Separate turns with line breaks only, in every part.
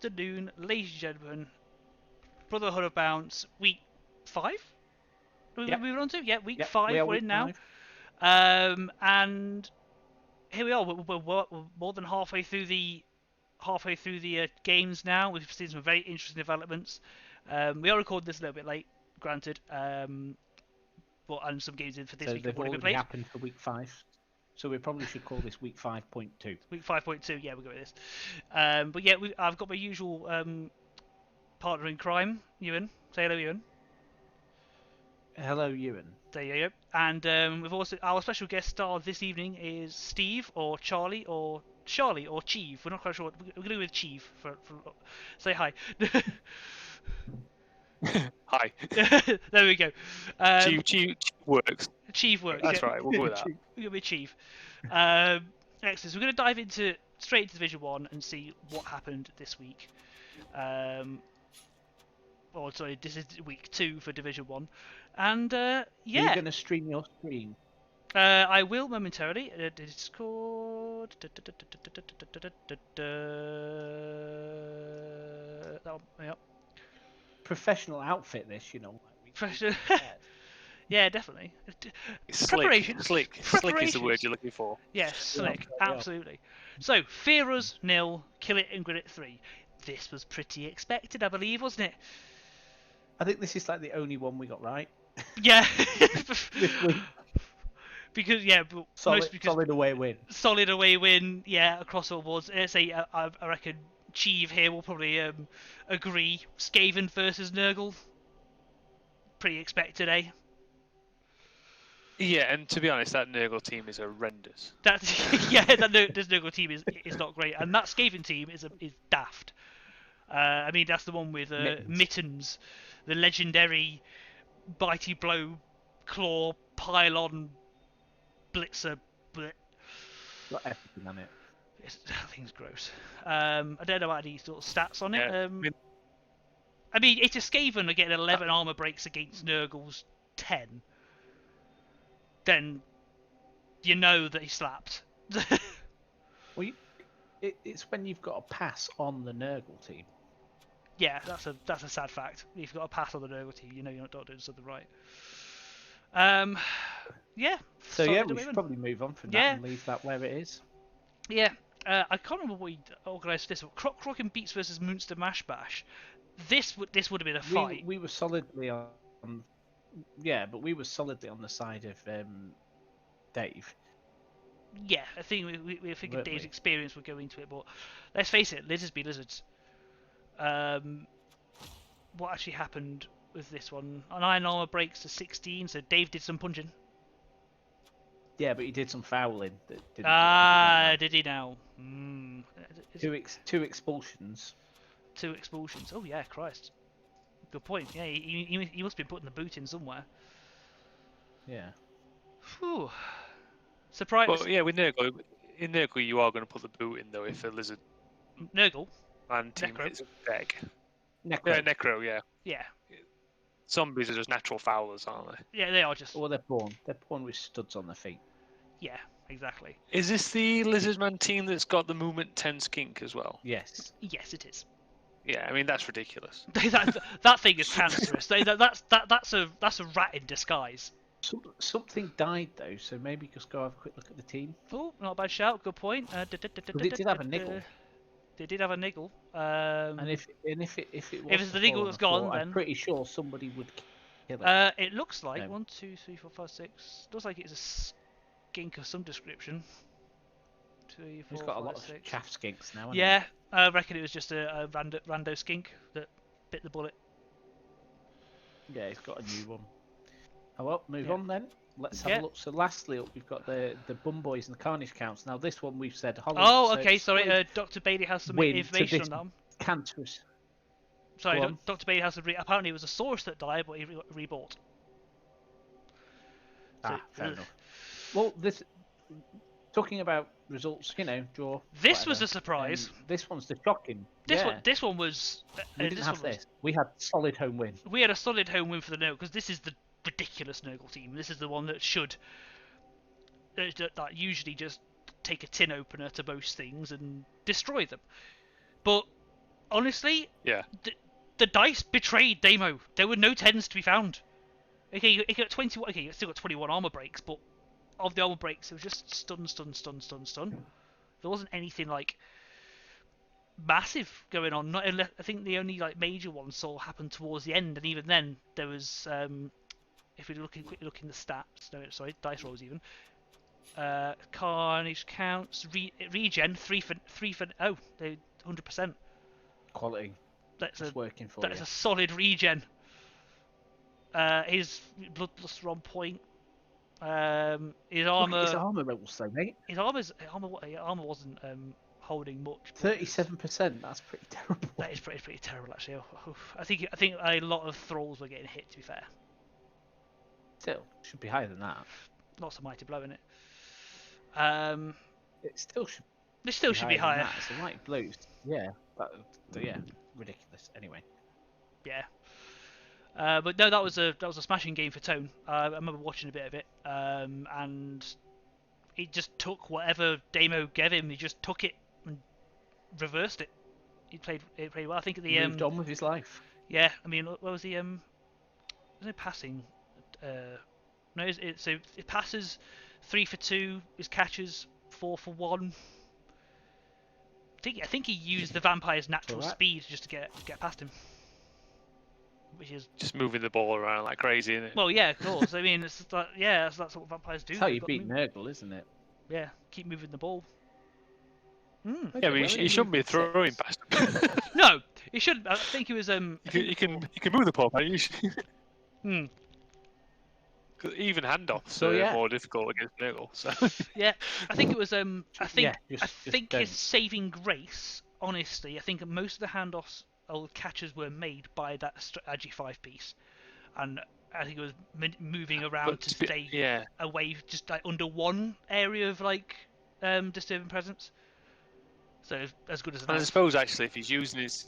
afternoon, ladies and gentlemen. Brotherhood of Bounce, week 5? We're moving on to? Yeah, week 5 we're in now. And here we are. We're more than halfway through the games now. We've seen some very interesting developments. We are recording this a little bit late, granted. And some games in for this week have already been played.
Happened for week 5. So we probably should call this week 5.2.
Week 5.2, yeah, we'll go with this. But yeah, I've got my usual partner in crime, Ewan. Say hello, Ewan.
Hello, Ewan.
There you go. And we've also our special guest star this evening is Steve or Charlie or Cheve. We're not quite sure. We're going to go with Cheve for say hi.
Hi.
There we go.
Cheve works.
Cheve works.
That's right. We'll go with that.
We're going to be Cheve. Excellent. So we're going to dive straight into Division 1 and see what happened this week. Sorry, this is week 2 for Division 1. And yeah.
Are you going to stream your screen?
I will momentarily. Discord. Yep.
Professional outfit, this,
Professional. Yeah, definitely.
Preparation. Slick is the word you're looking for.
Yes, slick. Absolutely. So, Fear Us 0, Kill It and Grit It 3. This was pretty expected, I believe, wasn't it?
I think this is like the only one we got right.
Yeah. Because solid away win. Solid away win, yeah, across all boards. I reckon Cheve here will probably agree. Skaven versus Nurgle. Pretty expected, eh?
Yeah, and to be honest, that Nurgle team is horrendous.
This Nurgle team is not great, and that Skaven team is daft. I mean, that's the one with Mittens, the legendary bitey blow, claw, pylon, blitzer.
Got everything on it.
That thing's gross. I don't know any sort of stats on it.
Yeah,
I mean, it's a Skaven getting 11 armor breaks against Nurgle's 10. Then you know that he slapped.
Well, it's when you've got a pass on the Nurgle team.
Yeah, that's a sad fact. If you've got a pass on the Nurgle team, you know you're not doing something right. Yeah.
So yeah, we should probably move on from that and leave that where it is.
Yeah. I can't remember what we organised for this. Croc and Beats versus Munster Mash Bash. This would have been a fight.
We were solidly on. Yeah, but we were solidly on the side of Dave.
Yeah, I think we figured Dave's experience would go into it, but let's face it, lizards be lizards. What actually happened with this one? An iron armor breaks to 16, so Dave did some punching.
Yeah, but he did some fouling.
Did he now? Mm.
Two expulsions.
2 expulsions. Oh yeah, Christ. Good point. Yeah, he must be putting the boot in somewhere.
Yeah.
Whew. Surprise.
Well, yeah, with Nurgle, in Nurgle you are going to put the boot in though if a lizard.
Nurgle.
And team hits a deck.
Necro.
Yeah.
Yeah.
Zombies are just natural foulers, aren't they?
Yeah, they are just.
Well, they're born with studs on their feet.
Yeah, exactly.
Is this the Lizardman team that's got the movement 10 skink as well?
Yes.
Yes, it is.
Yeah, I mean that's ridiculous.
that thing is cancerous. That's a rat in disguise.
Something died though, so maybe just go have a quick look at the team.
Oh, not a bad shout. Good point.
They did have a niggle.
They did have a niggle.
And if
it's the niggle that's gone, then
I'm pretty sure somebody would kill it.
It looks like 1, 2, 3, 4, 5, 6. Looks like it's a skink of some description. 2, 4,
He's got
5,
a lot
6.
of chaff skinks now.
Yeah, I reckon it was just a rando skink that bit the bullet.
Yeah, he's got a new one. Oh well, move on then. Let's have a look. So lastly up, we've got the Bum Boys and the Carnage Counts. Now this one we've said Holland.
Oh, okay, sorry. Dr. Bailey has some information on them.
Cancerous.
Sorry, Dr. Bailey has apparently it was a source that died, but he rebought.
Fair enough. Well, talking about results, draw.
This was a surprise.
This one's the shocking.
This one was.
We didn't have this. We had solid home win.
We had a solid home win for the Nurgle because this is the ridiculous Nurgle team. This is the one that should that usually just take a tin opener to most things and destroy them. But honestly,
Yeah.
the dice betrayed Damo. There were no 10s to be found. Okay, you got 21. Okay, you still got 21 armor breaks, but of the armor breaks, it was just stun. There wasn't anything like massive going on. Not unless, I think the only like major one saw happen towards the end, and even then there was if we quickly look in the stats, no, sorry, dice rolls even. Carnage counts, regen 3 for oh, they 100%.
Quality. That's working for you.
That is a solid regen. His bloodlust are on point. His armor.
His armor rolls though, mate.
His armor wasn't holding much.
37%. That's pretty terrible.
That is pretty terrible actually. I think a lot of thralls were getting hit. To be fair.
Still, should be higher than that.
Lots of mighty blow in it.
It still should.
This still should be higher.
It's a mighty blow. Yeah, yeah, ridiculous. Anyway.
Yeah. But no, that was a smashing game for Tone. I remember watching a bit of it, and he just took whatever Damo gave him. He just took it and reversed it. He played well. I think at the
moved on with his life.
Yeah, I mean, what was the was it passing? No, it passes 3 for 2. His catches 4 for 1. I think he used the vampire's natural speed just to get past him. Which is
just moving the ball around like crazy, isn't it?
Well, yeah, of course. I mean, it's like, yeah, that's what vampires do.
That's how you beat Nurgle, isn't it?
Yeah, keep moving the ball.
Okay, yeah, but you shouldn't be throwing past him.
No, he shouldn't. I think it was
You can move the ball, man. Even handoffs are more difficult against Nurgle. So
yeah, I think it was I think his saving grace. Honestly, I think most of the handoffs or catches were made by that strategy 5 piece, and I think it was moving around to stay away, just like under one area of like disturbing presence. So as good as that.
And I suppose actually, if he's using his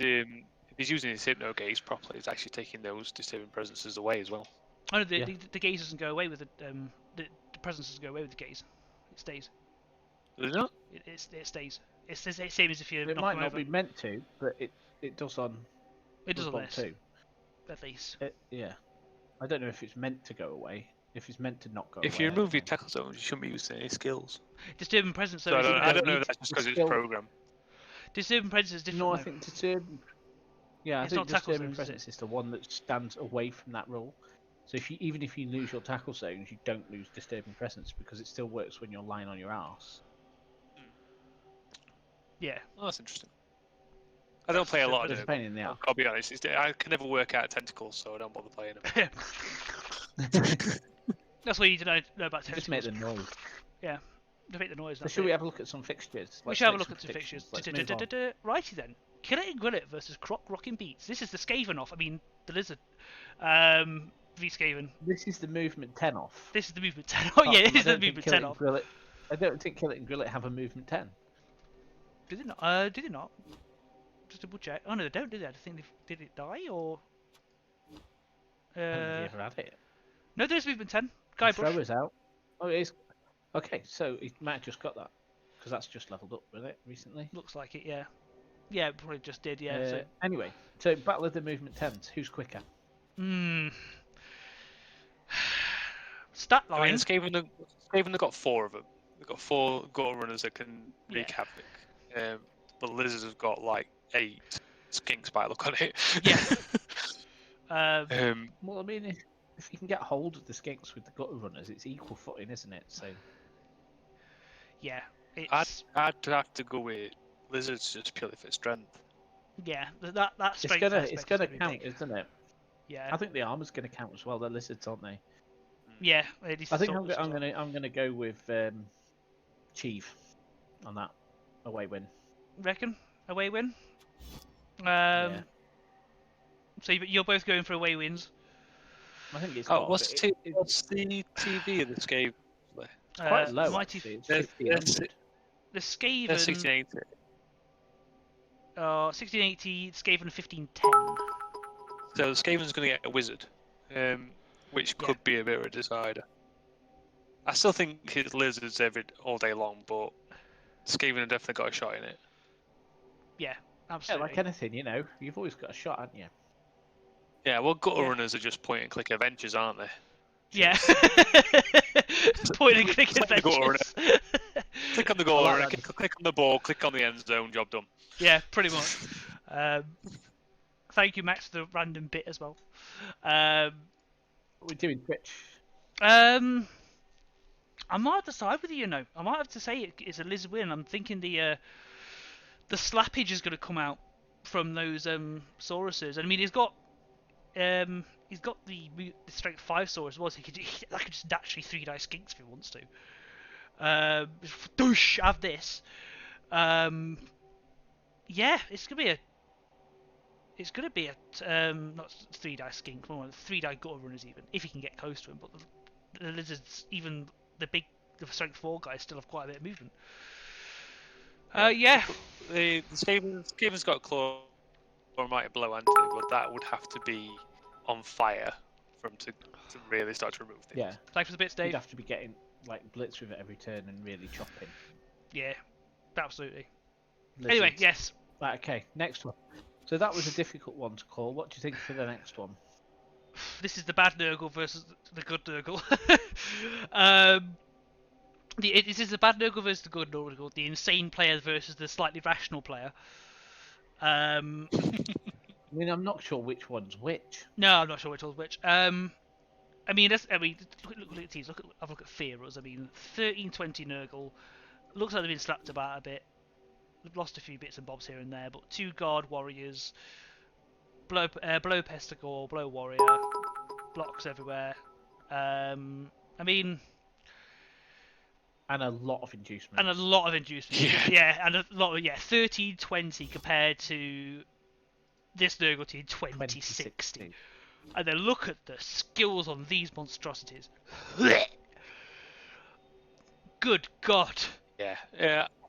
hypno gaze properly, he's actually taking those disturbing presences away as well.
Oh no, the gaze doesn't go away with the presence doesn't go away with the gaze. It stays.
Does it not?
It stays. It's the same as if you.
It might not be meant to, but it does on.
It does on this
too.
At least.
Yeah. I don't know if it's meant to go away. If it's meant to not go away.
If you remove your tackle zones, you shouldn't be using any skills.
Disturbing presence.
So I don't know if that's just because it's programmed.
Disturbing presence is different.
No, I think disturbing. Yeah, I think disturbing presence is the one that stands away from that rule. So even if you lose your tackle zones, you don't lose disturbing presence because it still works when you're lying on your arse.
Yeah.
Oh, that's interesting. I don't play a lot of it.
Pain in the ass.
I'll be honest. I can never work out tentacles, so I don't bother playing them.
That's what you need to know about tentacles.
Just make the noise.
Yeah. Make the noise.
So should we have a look at some fixtures?
We should have a look at some fixtures. Righty then. Kill It and Grill It versus Croc Rockin' Beats. This is the Skaven off. I mean, the Lizard. V Skaven.
This is the movement 10 off.
This is the movement 10. Oh yeah, this is the movement 10 off.
I don't think Kill It and Grill It have a movement 10.
Did it not? Did it not? Just double check. Oh no, they don't do that. I think did it die or?
Have you ever had it?
No, there's movement 10. Guy Brush.
Throwers out. Oh, it is. Okay, so he might have just got that because that's just leveled up with it recently.
Looks like it, yeah. Yeah, probably just did, yeah. So.
Anyway, so Battle of the Movement 10s. Who's quicker?
Stat line.
I mean, Skaven have got 4 of them. They've got 4 gutter runners that can wreak havoc. But Lizards have got like 8 skinks by look on it.
Yeah.
Well, I mean, if you can get hold of the skinks with the gutter runners, it's equal footing, isn't it? So.
Yeah.
I'd have to go with Lizards just purely for strength.
Yeah, that strength.
It's gonna count, isn't it?
Yeah.
I think the armor's gonna count as well. They're lizards, aren't they?
Yeah.
I think I'm gonna go with Cheve on that away win.
Reckon away win.
Yeah.
So you're both going for away wins.
I think it's.
What's the TV of the Skaven?
It's quite low.
Mighty...
It's
the Skaven.
1680.
1680. Skaven 1510.
So the Skaven's going to get a wizard, which could be a bit of a decider. I still think it's lizards all day long, but Skaven have definitely got a shot in it.
Yeah, Absolutely.
Yeah, like anything, you've always got a shot, haven't you?
Yeah, well, gutter runners are just point and click adventures, aren't they?
Yeah. Point and click adventures.
Click on the goal runner, click on the ball, click on the end zone, job done.
Yeah, pretty much. Thank you, Max, for the random bit as well.
What we're doing Twitch.
I might have to side with you, I might have to say it's a Liz win. I'm thinking the slappage is going to come out from those Sauruses. I mean, he's got the strength 5 Saurus as well, so he could just naturally 3-die skinks if he wants to. Doosh, have this. Yeah, it's gonna be a not 3-die skink, more 3-die gutter runners even, if he can get close to him. But the lizards, even the strength 4 guys, still have quite a bit of movement. Yeah.
The Skaven's got claw or mighty blow anti, but that would have to be on fire for him to really start to remove things.
Yeah.
Thanks for the bits, Dave.
You'd have to be getting blitz with it every turn and really chopping.
Yeah, absolutely.
Lizards.
Anyway, yes.
Right, okay, next one. So that was a difficult one to call. What do you think for the next one?
This is the bad Nurgle versus the good Nurgle. This is the bad Nurgle versus the good Nurgle. The insane player versus the slightly rational player.
I mean, I'm not sure which one's which.
No, I'm not sure which one's which. I mean, look at these. Have a look at Fearers. I mean, 13-20 Nurgle. Looks like they've been slapped about a bit. They've lost a few bits and bobs here and there, but 2 guard warriors, blow Pestigore, blow warrior, blocks everywhere. I mean,
and a lot of inducements.
Yeah, and a lot of 13-20 compared to this Nurgle team 20-60. And then look at the skills on these monstrosities. Good God.
Yeah.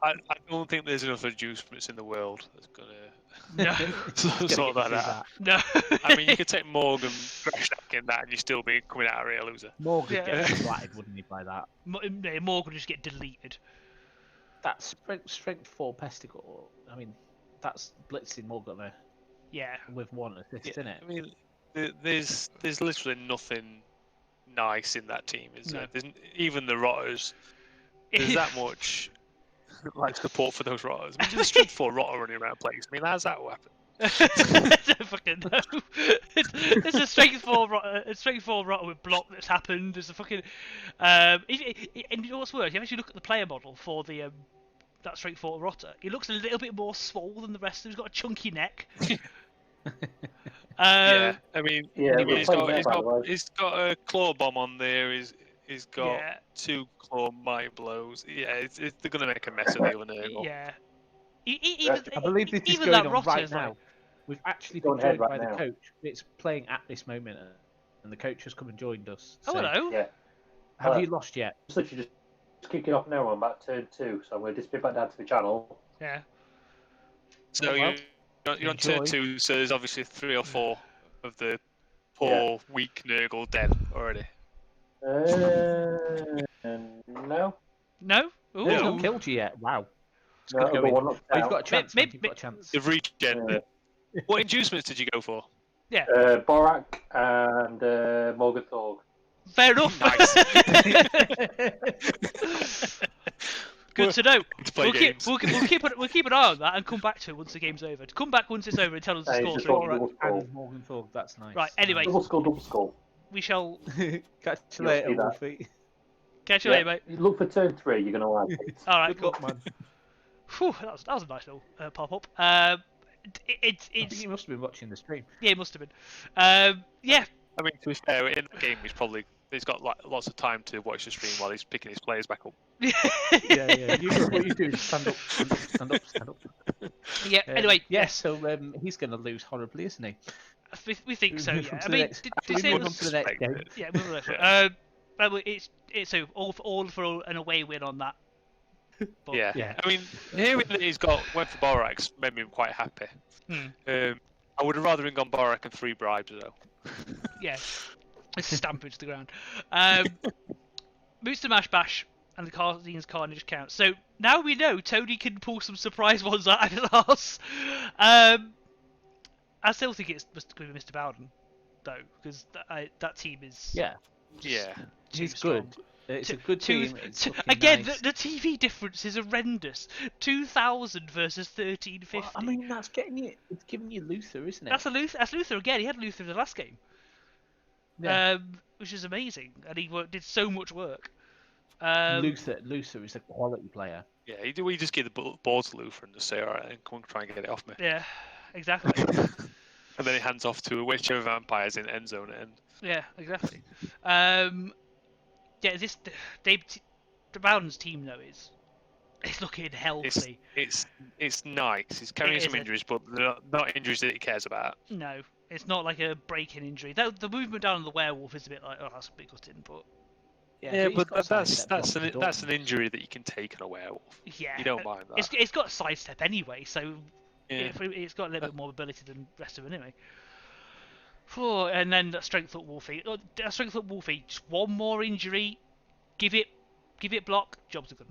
I don't think there's enough inducements in the world that's gonna sort that out.
No.
I mean, you could take Morgan Greshnak in that, and you'd still be coming out a real loser.
Morgan gets flatted, wouldn't he, by that?
Morgan would just get deleted.
That strength 4 Pestigore. I mean, that's blitzing Morgan there.
Yeah.
With 1 assist in it.
I mean, there's literally nothing nice in that team, is there? Even the Rotters. There's that much support for those Rotters. I mean, there's a strength 4 Rotter running around place. I mean, how's that happen?
I don't fucking know. There's a strength 4 Rotter with block that's happened. There's a fucking and you know what's worse? You actually look at the player model for the that strength 4 Rotter. He looks a little bit more swole than the rest of them. He's got a chunky neck.
Yeah, I mean, he's got a claw bomb on there. He's got 2 claw mighty blows. Yeah, they're gonna make a mess of the other Nurgle.
Yeah.
I believe this is going on right now. We've actually been joined by the coach. It's playing at this moment, and the coach has come and joined us.
Oh, hello.
Yeah.
Have you lost yet?
Just kicking off now. I'm about turn 2, so I'm going to disappear back down to the channel.
Yeah.
So you're on turn 2, so there's obviously 3 or 4 of the poor, weak Nurgle dead already.
No.
No? Ooh.
They've not killed you yet. Wow.
No, I've got one up
you've got a chance. You've got a chance.
They've regen. What inducements did you go for?
Yeah.
Borak and Morgan Thorg.
Fair enough.
Nice.
Good to know.
We'll
keep an eye on that and come back to it once the game's over. Come back once it's over and tell us the score.
Borak and Morgan Thorg. That's nice.
Right. Anyway.
Double skull.
We shall
catch you later, Wolfie.
Catch you later, mate.
Look for turn 3. You're gonna like it.
All right.
Good luck, man.
Whew, that was a nice little pop up.
I think he must have been watching the stream.
Yeah, he must have been. Yeah.
I mean, to be fair, in the game he's got lots of time to watch the stream while he's picking his players back up.
Yeah.
What you do is stand up.
Yeah. Anyway.
Yes. So he's going to lose horribly, isn't he?
We think so. Yeah. I mean,
move on to the next game.
Yeah. Move on to the next one. It's so all for an away win on that. But,
yeah. I mean, hearing that went for Borax made me quite happy. I would have rather gone Borak and 3 bribes though.
Yeah. Stamp it to the ground. Moves to Mash Bash. and the Cardine's Carnage count. So now we know Tony can pull some surprise ones out of his arse. I still think it's going to be Mr. Bowden, though, because that team is
he's
strong.
Good. It's a good team.
Again,
nice.
the TV difference is horrendous. 2,000 versus 1350.
Well, I mean, that's it's giving you Luther, isn't it?
That's Luther again. He had Luther in the last game.
Yeah.
Which is amazing, and he did so much work.
Luther is a quality player.
Yeah, we just give the ball to Luther and just say, all right, and come and try and get it off me.
Yeah, exactly.
And then he hands off to whichever vampire's in end zone at end.
Yeah, exactly. The Bowden's team though it's looking healthy.
It's nice. He's carrying some injuries, but they're not injuries that he cares about.
No, it's not like a breaking injury. The movement down on the werewolf is a bit like, oh, that's a bit gutting, but
but that's an injury that you can take on a werewolf.
Yeah,
you don't mind that.
It's got a sidestep anyway, so it's got a little bit more ability than the rest of it anyway. And then strength up Wolfie. Strength up Wolfie. Just one more injury. Give it block. Jobs are good.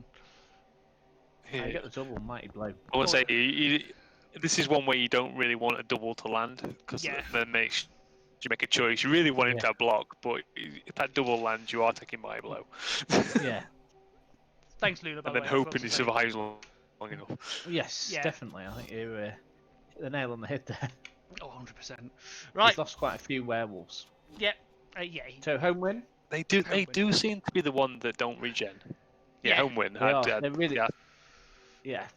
Yeah. You get the double mighty blow.
I would say this is one where you don't really want a double to land because then makes you make a choice. You really want him to have block, but if that double lands, you are taking mighty blow.
Yeah.
Thanks, Luna.
And then hoping he survives long enough.
Yes, definitely. I think you hit the nail on the head there.
Oh, 100%. Right.
He's lost quite a few werewolves.
Yeah.
So home win.
They do seem to be the one that don't regen. Yeah, home win.
They're really. Yeah.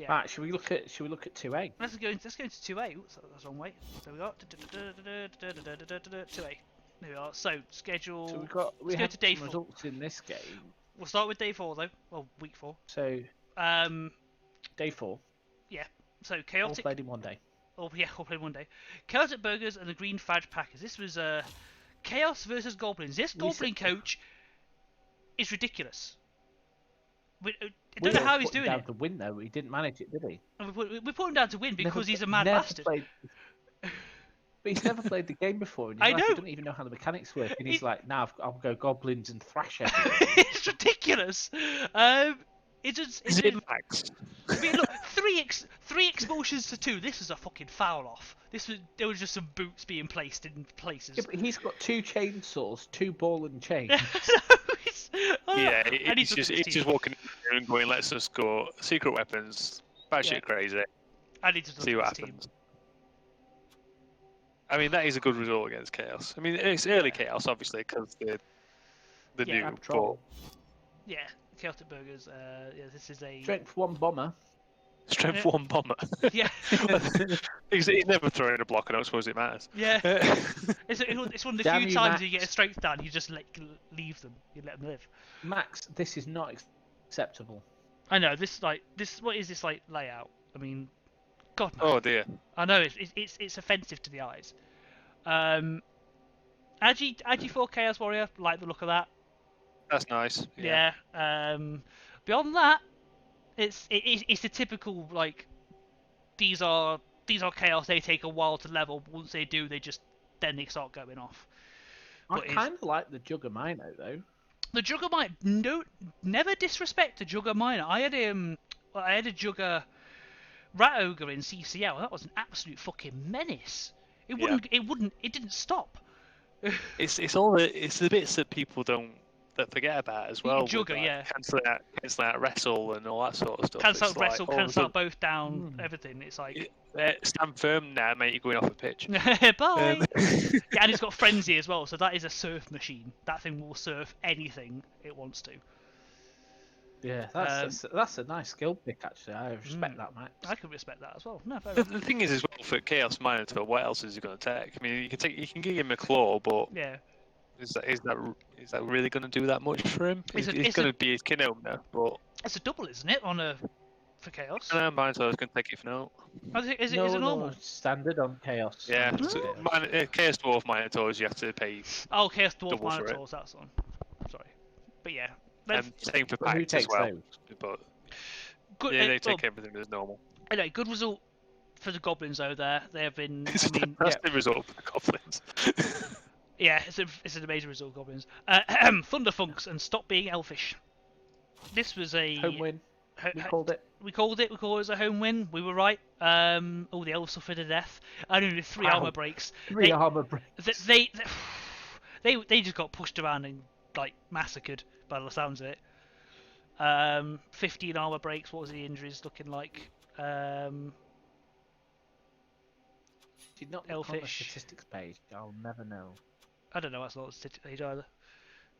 Right, should we look at 2A?
Let's go into 2A. Oops, that's the wrong way. There we go. 2A. There we are. So schedule.
So we have
to day 4.
Results in this game.
We'll start with day 4 though. Well, week 4.
So. Day 4.
Yeah. So chaotic.
All played in one day.
All played one day. Chaotic Burgers and the Green Fudge Packers. This was Chaos versus Goblins. This Goblin coach is ridiculous. I don't know how he's doing it.
To win though, he didn't manage it, did he?
We put him down to win because he's a mad bastard.
But he's never played the game before. And he doesn't even know how the mechanics work. And he's like, "Now I'll go Goblins and thrash everyone."
It's ridiculous. Is it
Max?
I mean, look, three expulsions to 2. This was a fucking foul off. There was just some boots being placed in places.
Yeah, but he's got 2 chainsaws, 2 ball and chains.
He's just walking in and going, "Let's just go secret weapons, batshit crazy."
I need to
see what happens. I mean, that is a good result against Chaos. I mean, it's early Chaos, obviously, because the new
patrol.
Yeah. Chaotic Burgers, this is a...
Strength 1 bomber.
Strength 1 bomber?
Yeah.
He's never throwing a block, I don't suppose it matters.
Yeah. It's one of the few times you get a strength down, you just leave them. You let them live.
Max, this is not acceptable.
I know, what is this, layout? I mean, God, man.
Oh, dear.
I know, it's offensive to the eyes. Agi 4 Chaos Warrior, like the look of that.
That's nice.
Yeah. Beyond that, it's the typical these are Chaos. They take a while to level. But once they do, they start going off.
I kind of like the Jugger Minor though.
The Jugger Minor, never disrespect the Jugger Minor. I had a Jugger Rat Ogre in CCL. That was an absolute fucking menace. It didn't stop.
It's the bits that people don't. That forget about as well.
Jugger,
cancelling out wrestle and all that sort of stuff.
Cancel out wrestle, cancel out both down, everything. It's like
stand firm now, mate. You're going off a pitch.
Bye. And it's got frenzy as well, so that is a surf machine. That thing will surf anything it wants to.
Yeah, that's a nice skill pick actually. I respect that, Max.
I could respect that as well. No,
the thing is as well for Chaos Minotaur, what else is he going to take? I mean, you can give him a claw, but Is that really going to do that much for him? It's going to be his Kinome now, but
it's a double, isn't it, for Chaos?
No, Minotaur's going to take it for now.
Is it normal?
No, standard on Chaos.
Yeah, Chaos Dwarf Minotaurs you have to pay.
Oh, Chaos Dwarf Minotaurs, that's one. Sorry, but yeah.
And same for packs as well. But
good,
they take everything as normal.
Anyway, good result for the Goblins though. They have been.
It's a fantastic result for the Goblins.
Yeah, it's an amazing result, Goblins. Thunderfunks and stop being elfish. this was a
home win. We called it.
We called it. We called it as a home win. We were right. The elves suffered a death. I only 3 armor breaks.
Armor breaks.
They just got pushed around and like massacred by the sounds of it. 15 armor breaks. What was the injuries looking like?
Did not look on the statistics page. I'll never know.
I don't know. That's not the statistics page either.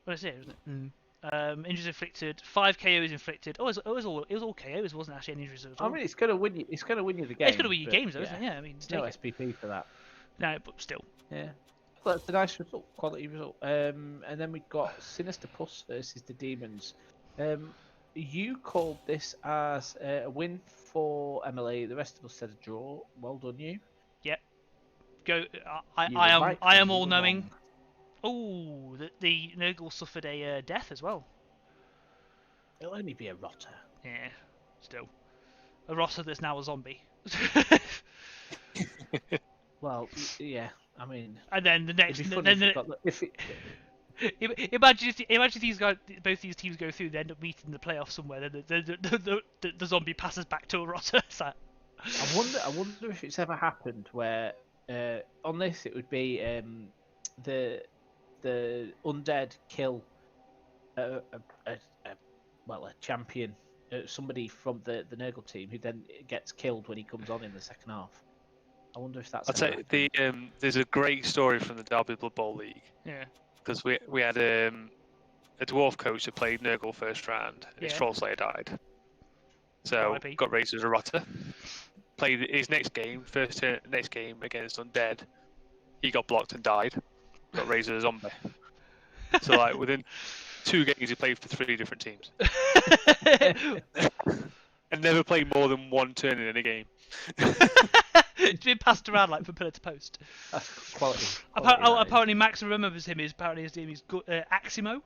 What is it? Isn't it? Injuries inflicted. 5 KOs inflicted. It was all KOs. It wasn't actually any injuries at all.
I mean, it's gonna win you. It's gonna win you the game.
It's gonna win you games, though, isn't it? Yeah. I mean,
no SPP for that.
No, but still.
Yeah. Well, it's a nice result, quality result. And then we got Sinister Puss versus the Demons. You called this as a win for MLA. The rest of us said a draw. Well done, you.
Yep. Go. I am all knowing. Oh, the Nurgle suffered a death as well.
It'll only be a rotter.
Yeah, still. A rotter that's now a zombie.
Well, yeah, I mean...
And then the next... Imagine these guys, both these teams go through, they end up meeting in the playoffs somewhere, then the zombie passes back to a rotter. So.
I wonder if it's ever happened where, on this, it would be the undead kill a champion, somebody from the Nurgle team who then gets killed when he comes on in the second half. I wonder if that's.
I'll tell you, there's a great story from the Derby Blood Bowl League.
Yeah.
Because we had a dwarf coach that played Nurgle first round, and his Troll Slayer died. So got raised as a rotter. Played his next game against Undead. He got blocked and died. Got raised as a zombie. So like within 2 games he played for 3 different teams. And never played more than 1 turn in any game.
It's been passed around like from pillar to post.
That's quality.
Apparently Max remembers him. Apparently his name is Aximo.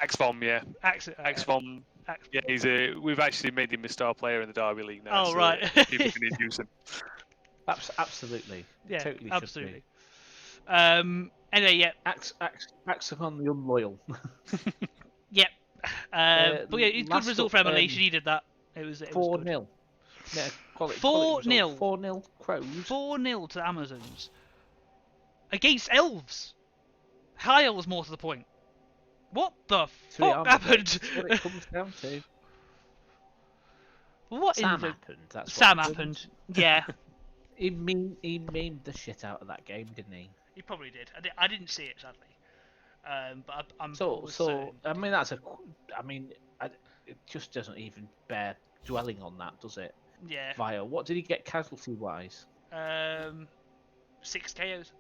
Axvom, yeah. Axvom. Yeah, we've actually made him a star player in the Derby League now.
Oh, so right.
People can introduce him.
Absolutely.
Yeah,
totally
absolutely. Anyway, yeah.
Axon the Unloyal.
Yep. But yeah, it's good result for MLA. She needed that. It was
4-0. Yeah,
4-0.
4-0 Crows.
4-0 to the Amazons. Against elves. High elves, more to the point. What the fuck happened?
That's what it comes down to.
What
Sam happened. That's
Sam happened. Yeah.
He memed the shit out of that game, didn't he?
He probably did. I didn't see it, sadly. But I'm
so I mean it just doesn't even bear dwelling on that, does it?
Yeah.
Vile. What did he get casualty wise?
6 KOs.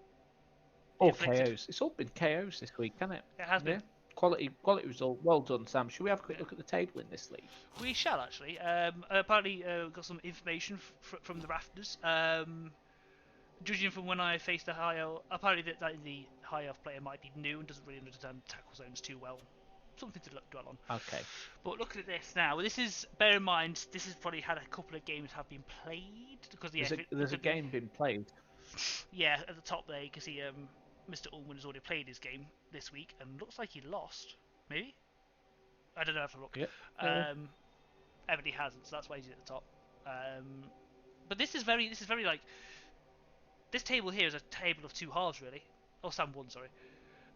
All KOs. It's all been KOs this week, hasn't it?
It has been.
Quality result. Well done, Sam. Should we have a quick look at the table in this league?
We shall actually. Apparently, got some information from the rafters. Judging from when I faced the high elf, apparently the high elf player might be new and doesn't really understand tackle zones too well. Something to dwell on.
Okay.
But look at this now. This is, bear in mind, this has probably had a couple of games have been played because
there's a game been played.
Yeah, at the top there you can see Mr. Ullman has already played his game this week and looks like he lost. Maybe. I don't know if I look.
Yep.
Evidently hasn't, so that's why he's at the top. But this is very like. This table here is a table of 2 halves, really. Oh, Sam won, sorry.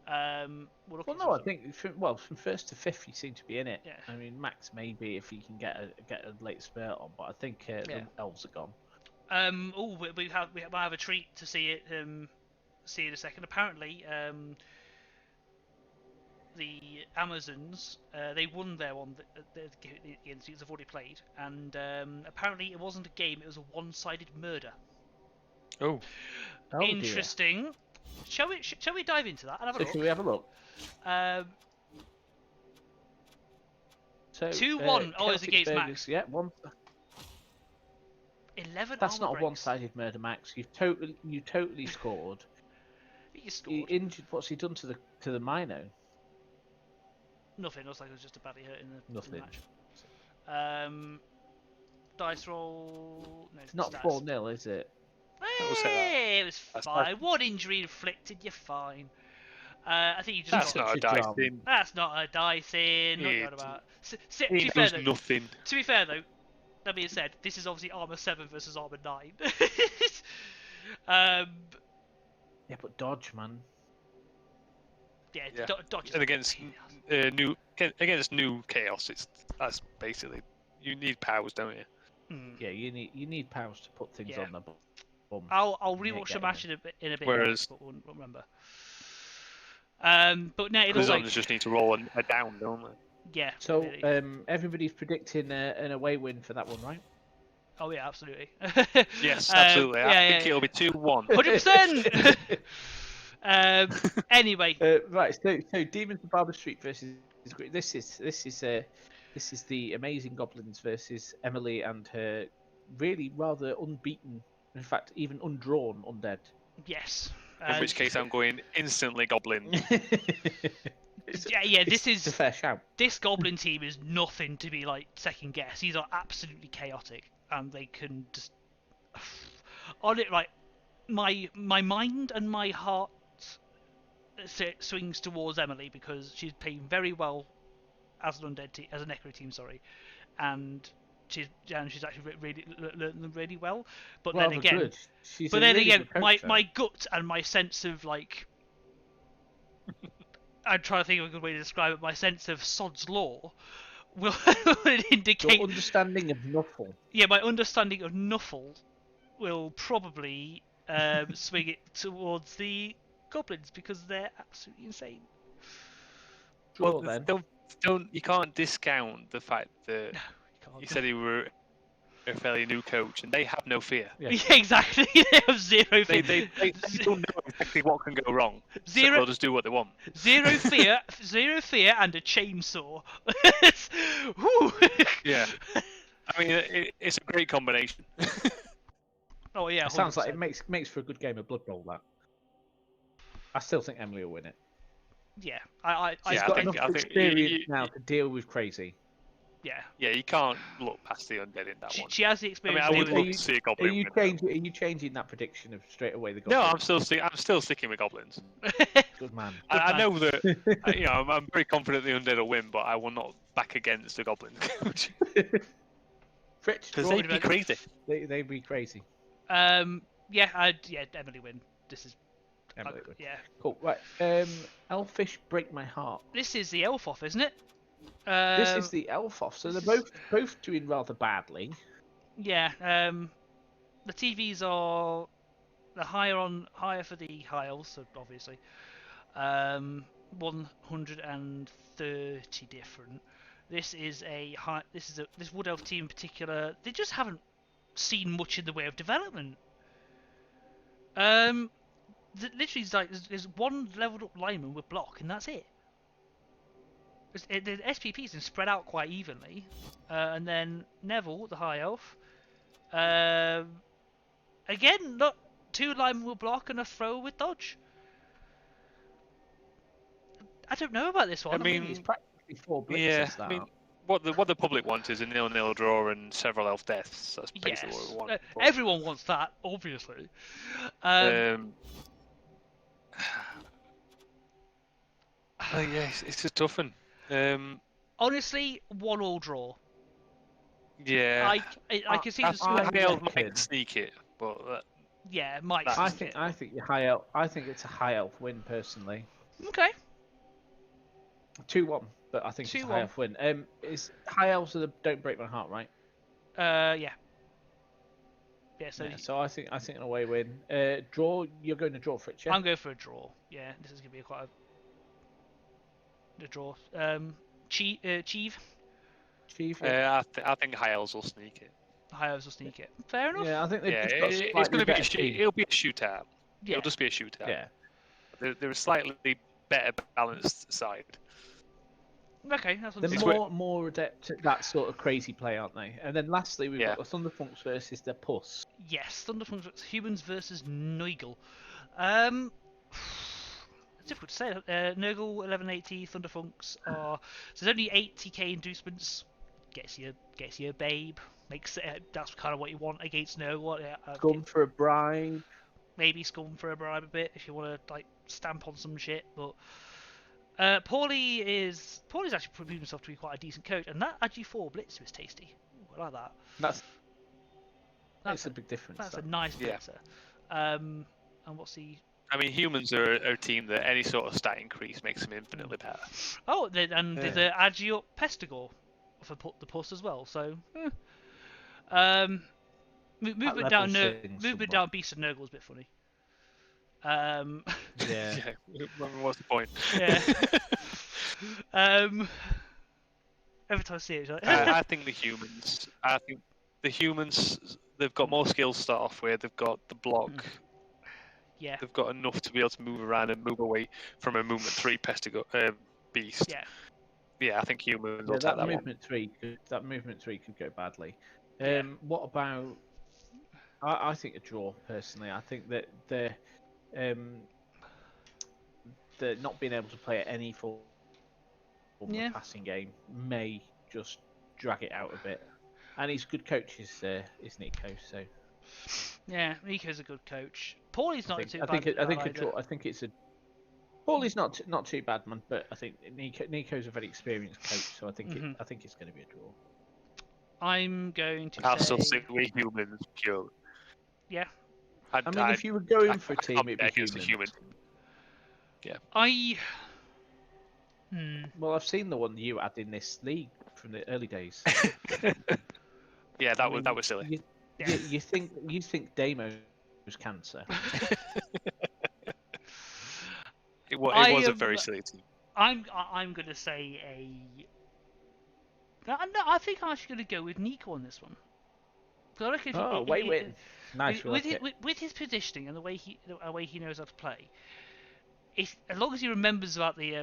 Well, no, I think from first to fifth you seem to be in it.
Yeah.
I mean, Max maybe if he can get a late spurt on, but I think the elves are gone.
We might have a treat to see it. See in a second. Apparently, the Amazons they won their one against they've already played, and apparently it wasn't a game; it was a one-sided murder.
Oh,
interesting.
Dear.
Shall we dive into that and have a look?
Shall we have a look?
2-1. Oh, it's against Max.
Yeah, 1.
11.
That's not a one-sided murder, Max. You totally scored.
He scored.
He injured. What's he done to the Mino?
Nothing. Looks like it was just a badly hurt in the match. Dice roll. No,
it's not 4-0, is it?
Hey, it was fine. One injury inflicted, you're fine. I think you just
That's
got...
not a dice thing.
That's not a dice in. What are you on about?
It does nothing.
To be fair though, that being said, this is obviously armor 7 versus armor 9.
Yeah, but dodge, man.
Yeah. Dodge.
And against new chaos, that's basically, you need powers, don't you?
Yeah, you need powers to put things on the bum.
I'll rewatch the match in a bit.
Whereas,
but won't remember. But no, it
the
looks like
Zombies just need to roll a down, don't they?
Yeah.
So
really.
Everybody's predicting an away win for that one, right?
Oh yeah, absolutely.
Yes, absolutely. I think it'll be 2-1.
100%. Anyway.
Right. So Demons of Barber Street versus this is the Amazing Goblins versus Emily and her really rather unbeaten, in fact even undrawn undead.
Yes.
In which case I'm going instantly Goblin.
This is
a fair shout.
This Goblin team is nothing to be like second guess. These are absolutely chaotic, and they can just on it. Like my mind and my heart swings towards Emily because she's playing very well as an undead team, as a necro team. Sorry, and she's actually really learned them really well. But then again, my gut and my sense of like. I'm trying to think of a good way to describe it. My sense of Sod's Law will indicate...
Your understanding of Nuffle.
Yeah, my understanding of Nuffle will probably swing it towards the Goblins because they're absolutely insane.
Well, you can't discount the fact that you said you were a fairly new coach, and they have no fear.
Yeah, exactly. They have zero fear.
They don't know exactly what can go wrong. So they'll just do what they want.
Zero fear, and a chainsaw.
Yeah. I mean, it's a great combination.
Oh yeah. 100%.
It sounds like it makes for a good game of Blood Bowl. That. I still think Emily will win it.
Yeah,
She's got enough experience now to deal with crazy.
Yeah.
Yeah, you can't look past the undead in that one.
She has the experience.
I mean, I would love to see a goblin.
Are you changing that prediction of straight away the goblins?
No, I'm still sticking with goblins.
Good man.
I know that I'm very confident the undead will win, but I will not back against the goblin coach. Because they'd be crazy.
They'd be crazy.
Emily win. This is.
Emily win.
Yeah.
Cool. Right. Elfish Break My Heart.
This is the elf off, isn't it?
This is the elf off, so they're both doing rather badly.
Yeah, the TVs are higher for the high elves, so obviously 130 different. This wood elf team in particular. They just haven't seen much in the way of development. Literally, it's like there's one leveled up lineman with block, and that's it. The SPPs are spread out quite evenly, and then Neville, the high elf, again, not 2 linemen will block and a throw with dodge. I don't know about this one.
I mean, it's practically 4 blitzes.
I mean, what the public want is a 0-0 draw and several elf deaths. That's basically what we want.
Everyone wants that, obviously.
It's a tough one.
Honestly, 1-1 draw.
Yeah.
I can see the
high elf might sneak it, but
might.
I think the high elf. I think it's a high elf win personally.
Okay.
2-1, but I think it's a high elf win. Is high elves don't break my heart, right?
Yeah. Yeah.
So I think an away win. Draw. You're going to draw for it, yeah?
I'm going for a draw. Yeah, this is gonna be quite a draw. Cheve.
I think high elves will sneak it.
High elves will sneak it. Fair enough.
Yeah, I think
it's going to be it'll be a shootout.
Yeah.
It'll just be a shootout.
Yeah.
They're a slightly better balanced side.
Okay, that's
they're more adept at that sort of crazy play, aren't they? And then lastly, we've got the Thunderfunks versus the Puss.
Yes, Thunderfunks humans versus Nurgle. It's difficult to say. Nurgle 1180, Thunderfunks are. So there's only 80k inducements. Gets you a babe. Makes that's kind of what you want against Nurgle.
Scum for a bribe.
Maybe scum for a bribe a bit if you want to like stamp on some shit. But Paulie's actually proved himself to be quite a decent coach, and that AG4 blitzer is tasty. Ooh, I like that.
That's a big difference.
That's a nice blitzer. And what's the?
I mean, humans are a team that any sort of stat increase makes them infinitely better.
Oh, there's the Agi up Pestigore for the Puss as well. So, movement down Beast of Nurgle is a bit funny.
Yeah.
What's the point?
Yeah. Every time I see it,
I think the humans. They've got more skills to start off with. They've got the block.
Yeah.
They've got enough to be able to move around and move away from a movement 3 beast.
Yeah.
Yeah, I think humans will take that
movement
one.
That movement 3 could go badly.
Yeah.
What about? I think a draw personally. I think that the not being able to play at any form of passing game may just drag it out a bit. And he's a good coach, is Nico. So
yeah, Nico's a good coach. Paulie's not too bad.
I think it's a. Paulie's not too bad, man. But I think Nico's a very experienced coach, so I think I think it's going to be a draw.
I'm going to.
I'll still stick with humans purely.
Yeah.
I mean, if you were going for a team, it'd be humans.
Yeah.
Well, I've seen the one you had in this league from the early days.
Yeah, that was silly.
You think Damo's cancer?
It was a very silly team.
I'm gonna say I think I'm actually gonna go with Nico on this one. I reckon
win. Nice.
With his positioning and the way he knows how to play, as long as he remembers about the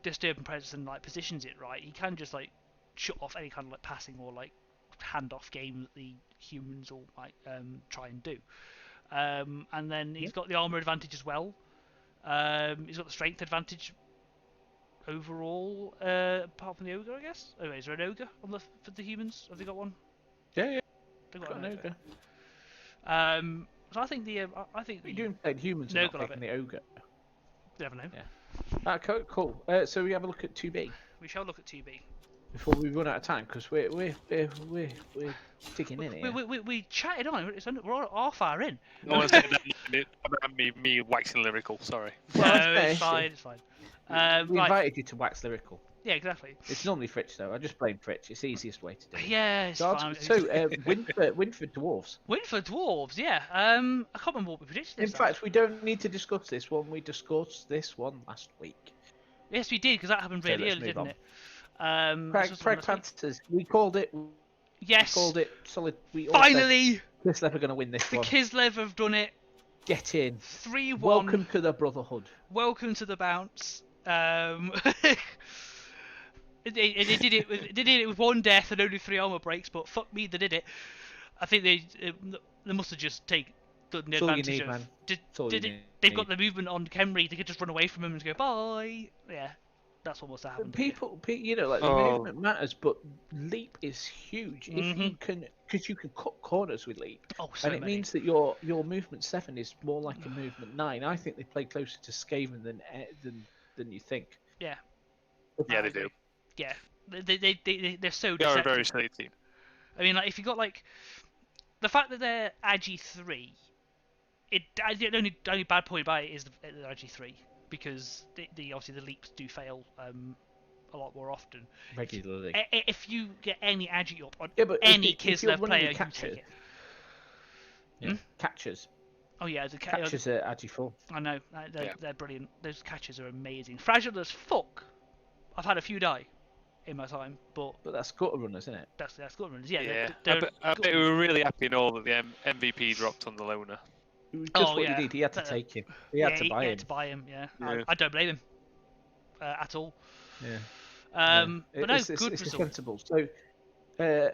disturbing presence and like positions it right, he can just like shut off any kind of like passing or like handoff game that the humans will like try and do. And then he's got the armor advantage as well. He's got the strength advantage overall, apart from the ogre, I guess. Oh, is there an ogre for the humans? Have they got one?
Yeah.
They've got an
ogre.
So I think the
you're doing playing humans and not picking the ogre.
Never know.
Yeah. Cool. So we have a look at 2B.
We shall look at 2B.
Before we run out of time, because we're ticking in here.
We chatted on. We're all half hour in.
No one's getting about me waxing lyrical. Sorry.
No, it's fine. It's fine.
We invited you to wax lyrical.
Yeah, exactly.
It's normally Fritch though. I just blame Fritch. It's the easiest way to do it.
Yeah, it's fine.
So Winford Dwarves.
Winford Dwarves, yeah. I can't remember what we predicted.
In fact, we don't need to discuss this one. We discussed this one last week.
Yes, we did, because that happened really early, didn't it?
Prague Panthers. We called it.
Yes.
We called it solid. We
finally.
Kislev are going to win this one.
The Kislev have done it.
Get in.
3-1.
Welcome to the Brotherhood.
Welcome to the Bounce. They did it with one death and only 3 armor breaks, but fuck me, they did it. I think they must have just done the advantage of. They've got the movement on Kemri. They could just run away from him and go bye. Yeah, that's what must have happened.
The movement matters, but leap is huge. If you can, because you can cut corners with leap, and it means that your movement 7 is more like a movement 9. I think they play closer to Skaven than you think.
Yeah.
Yeah, they do.
Yeah, they're so.
They are a very silly team.
I mean, like if you got like the fact that they're Agi 3, the only bad point about it is the Agi 3 because obviously the leaps do fail a lot more often.
Regularly.
If you get any Agi up on
any
Kislev player, you take it.
Yeah. Catchers.
Oh yeah, the
catchers are Agi 4.
I know, they're brilliant. Those catchers are amazing. Fragile as fuck. I've had a few die in my time, but
that's gutter runners, isn't it?
That's gutter runners. Yeah.
I bet we were really happy and all that the MVP dropped on the loner.
Just what he did. He had to take him. He had to
buy him. Yeah. I don't blame him at all.
Yeah.
But
it's
good result.
sensible. So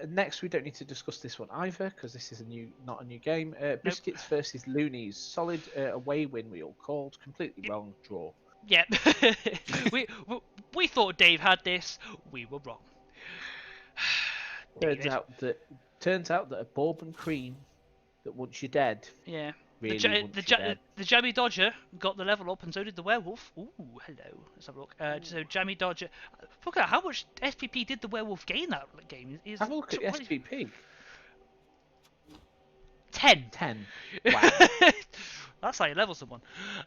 next, we don't need to discuss this one either because this is not a new game. Biscuits versus Loonies. Solid away win. We all called. Completely wrong draw.
Yeah, we thought Dave had this. We were wrong.
Turns out that a bourbon cream that wants you dead.
Yeah.
really.
The Jammy Dodger got the level up, and so did the werewolf. Ooh, hello. Let's have a look. So Jammy Dodger. Look at how much SPP did the werewolf gain that game?
Have a look at SPP.
10.
10. Wow.
That's how you level someone.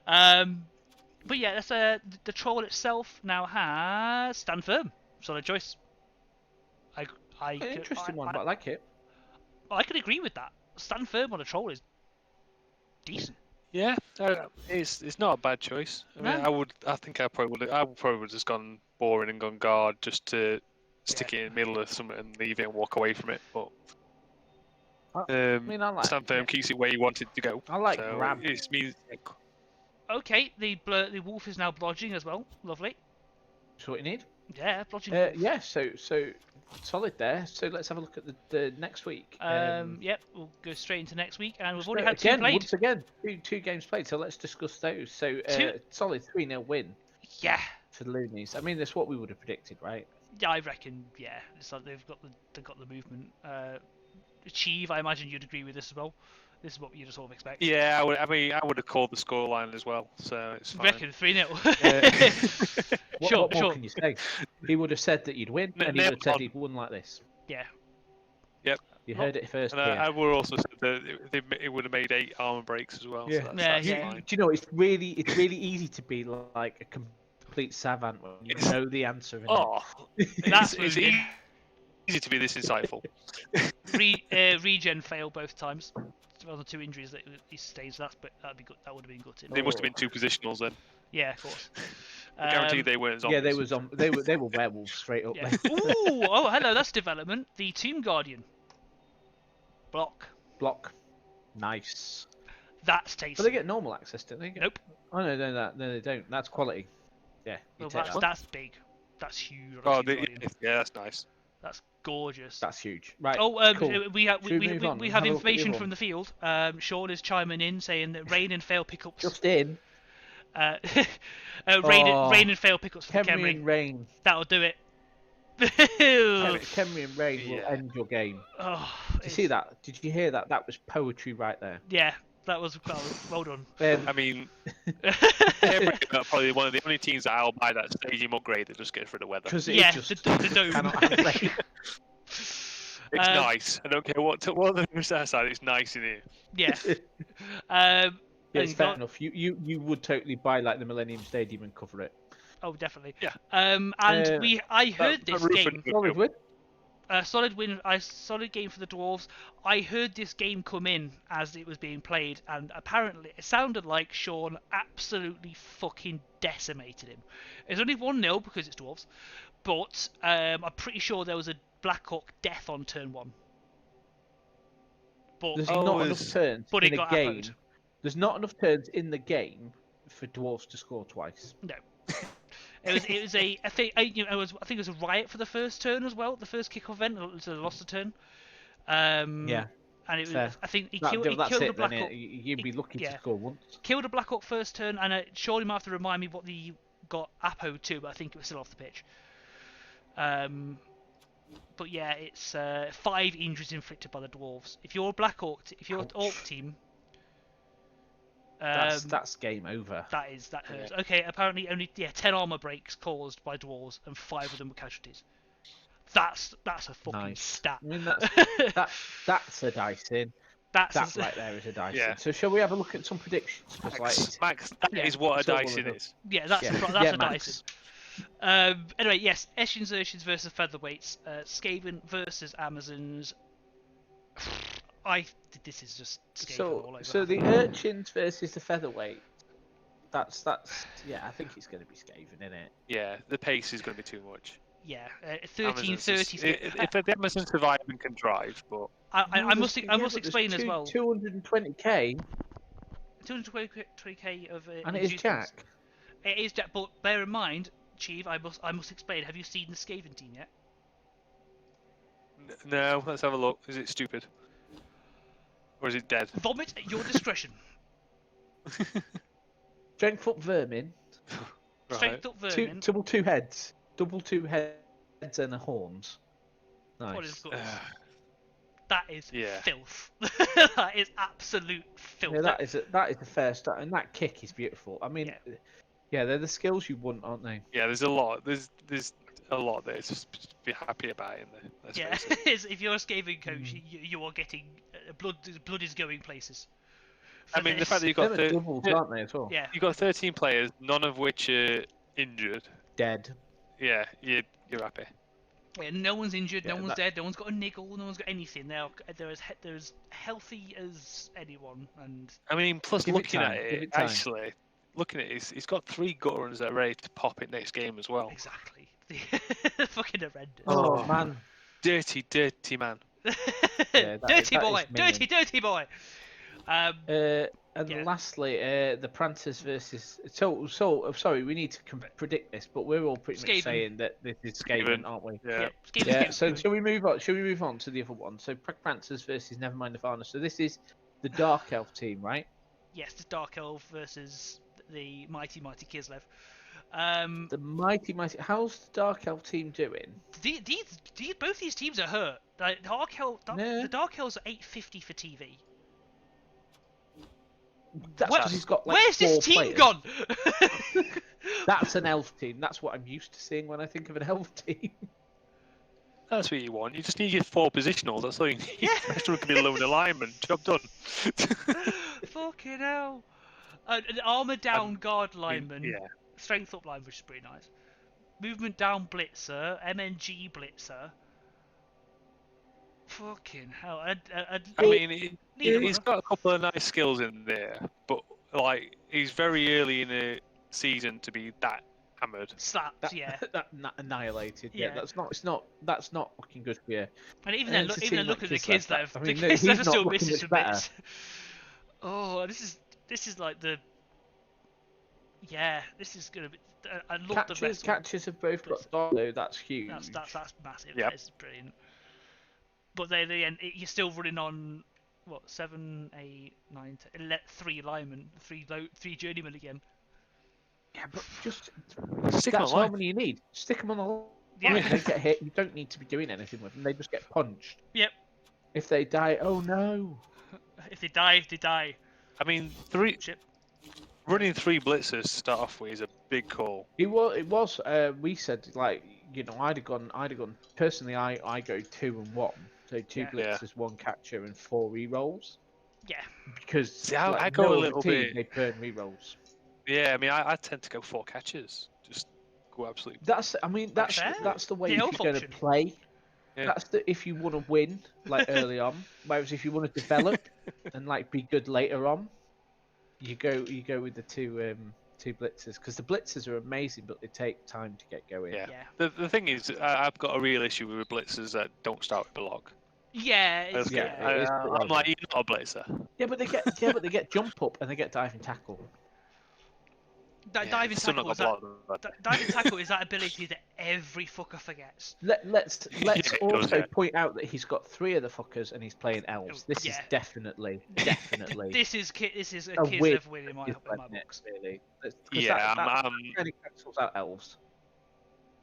But yeah, that's the troll itself now has stand firm. Solid choice.
Interesting one, but I like it.
I could agree with that. Stand firm on a troll is decent.
Yeah, it's not a bad choice. I mean, I think I probably would have just gone boring and gone guard just to stick it in the middle of something and leave it and walk away from it. But
I like
stand firm keeps it where you want it to go.
I like grab.
Okay, the wolf is now blodging as well. Lovely.
That's what you need.
Yeah, blodging.
Yeah, so solid there. So let's have a look at the next week.
Yep, we'll go straight into next week, and we've already had two played.
Once again, two games played. So let's discuss those. So solid 3-0 win.
Yeah.
For the Loonies. I mean, that's what we would have predicted, right?
Yeah, I reckon. Yeah, it's like they've got the movement. Cheve, I imagine you'd agree with this as well. This is what you'd sort of expect.
Yeah, I would have called the scoreline as well, so it's fine.
Reckon 3-0.
What more can you say? He would have said that you'd win, and he would have said he'd won like this.
Yeah.
Yep.
You heard it first.
And I would also said that it would have made 8 armor breaks as well.
Yeah.
So that's
yeah.
fine.
Do you know it's really easy to be like a complete savant when you know the answer.
That's
it's easy to be this insightful.
Regen failed both times. Well, the 2 injuries that he sustains. That'd be good. That would have been gutted.
They must have been 2 positionals then.
Yeah, of course.
I guarantee they weren't zombies.
Yeah, they were werewolves straight up.
Yeah. Ooh, oh, hello, that's development. The Tomb Guardian. Block.
Nice.
That's tasty.
But they get normal access, don't they?
Nope.
Oh no, they don't. That's quality. Yeah.
Well, that's big. That's huge.
Yeah, that's nice.
That's gorgeous.
That's huge. Right.
Oh,
cool.
we have information from the field. Sean is chiming in saying that rain and fail pickups.
Just in.
Rain and fail pickups for
Khemri and Rain.
That'll do it.
Khemri and Rain will end your game.
Oh,
Did you see that? Did you hear that? That was poetry right there.
Yeah, that was well done.
I mean, Khemri are probably one of the only teams that I'll buy that stadium upgrade that just gets rid of weather.
Because
the dome.
Cannot have rain.
It's nice. I don't care what the side. It's nice in here.
Yeah.
Yeah, it's fair enough. You would totally buy like the Millennium Stadium and cover it.
Oh, definitely.
Yeah.
I heard this game.
Solid win.
Solid game for the Dwarves. I heard this game come in as it was being played, and apparently it sounded like Sean absolutely fucking decimated him. It's only 1-0 because it's Dwarves, but I'm pretty sure there was a Blackhawk death on turn 1. But
there's not enough turns in a game.
Appoed.
There's not enough turns in the game for Dwarves to score twice.
No. I think it was a riot for the first turn as well. The first kickoff event, so they lost a turn.
Yeah.
And it was.
Fair.
I think he killed the Blackhawk.
You'd be lucky to score once.
Killed a Blackhawk first turn, and surely might have to remind me what he got Apo to, but I think it was still off the pitch. But yeah, it's 5 injuries inflicted by the Dwarves. If you're an Orc team.
That's game over.
That hurts. Yeah. Okay, apparently only 10 armor breaks caused by Dwarves, and 5 of them were casualties. That's a fucking stat.
I mean that's a dice in. That right there is a dice in. So shall we have a look at some predictions?
Max, that is what a dice in is.
Yeah, that's a dice in. Anyway, yes, Eshin's Urchins versus Featherweights, Skaven versus Amazons. This is just Skaven all over.
So the Urchins versus the Featherweight. That's I think it's going to be Skaven, isn't it?
Yeah, the pace is going to be too much.
Yeah, 13:30.
If the Amazons survive and can drive, but
I must explain as well.
220k.
220k of
and it is Jack.
It is Jack, but bear in mind, Cheve, I must explain. Have you seen the Skaven team yet?
No, let's have a look. Is it stupid? Or is it dead?
Vomit at your discretion.
Strength up vermin.
Strength up vermin.
Double two heads and the horns. Nice.
What is good? That is filth. That is absolute filth.
Yeah, that is a fair start, and that kick is beautiful. I mean, yeah, they're the skills you want, aren't they?
Yeah, there's a lot. There's a lot there. Just be happy about in there. Let's face it.
If you're a scaling coach, you are getting blood is going places.
I mean, the fact that you've got
doubles, aren't they, as well?
Yeah.
You've got 13 players, none of which are injured.
Dead.
Yeah, you're happy.
Yeah, no one's injured, no one's dead, no one's got a niggle, no one's got anything. They're as healthy as anyone. And
I mean, plus looking at it, he's got 3 gut runs that are ready to pop it next game as well.
Exactly. Fucking horrendous.
Oh man.
Dirty man.
Dirty boy.
And lastly, the Prancers versus. So sorry, we need to predict this, but we're all pretty much saying that this is Skaven, aren't we?
Yeah.
So shall we move on? Shall we move on to the other one? So Prancers versus Nevermind Nirvana. So this is the Dark Elf team, right?
Yes, the Dark Elf versus the mighty Kislev.
The mighty. How's the Dark Elf team doing?
Both these teams are hurt. The Dark Elves are 850 for TV.
That's because he's got like
where's
4
this team
players.
gone?
That's an elf team. That's what I'm used to seeing when I think of an elf team.
That's what you want. You just need your 4 positionals. That's all you need. Yeah. The rest of them can be lone alignment. Job done.
Fucking hell. An armor down guard lineman.
Yeah.
Strength up line, which is pretty nice. Movement down blitzer. MNG blitzer. Fucking hell.
I mean, he's got a couple of nice skills in there, but like he's very early in the season to be that hammered.
Slapped,
that annihilated. Yeah, that's not looking good for you.
And even then, look at the kids that have. The kids that are still missing some bits. Oh, this is like the. Yeah, this is gonna be. I love the rest.
Catches have both got though. That's huge.
That's massive.
Yep.
That's brilliant. But you're still running on what 7, 8, 9, 10, 3 linemen, 3 journeymen again.
Yeah, but just
stick them on
how many you need. Stick them on the line.
Yeah.
If they get hit, you don't need to be doing anything with them. They just get punched.
Yep.
If they die, oh no.
If they die.
I mean, running 3 blitzers to start off with is a big call.
It was. We said I'd have gone. Personally, I go 2 and 1. So 2 blitzers, 1 catcher, and 4 rerolls.
Yeah.
Because
I go a little bit.
They burn rerolls.
Yeah, I mean, I tend to go 4 catches. Just go absolutely.
That's the way you're going to play. Yeah. That's if you want to win like early on. Whereas if you want to develop and like be good later on, you go with the 2 blitzers, because the blitzers are amazing, but they take time to get going.
Yeah. The thing is, I've got a real issue with blitzers that don't start with block.
Yeah.
I'm like, you're not a blitzer.
Yeah, but they get jump up and they get diving tackle.
Diving tackle is that ability that every fucker forgets.
Let's also point out that he's got 3 of the fuckers and he's playing elves. This is definitely.
this is a Kislev win in my books.
Really.
I'm
cancels out elves.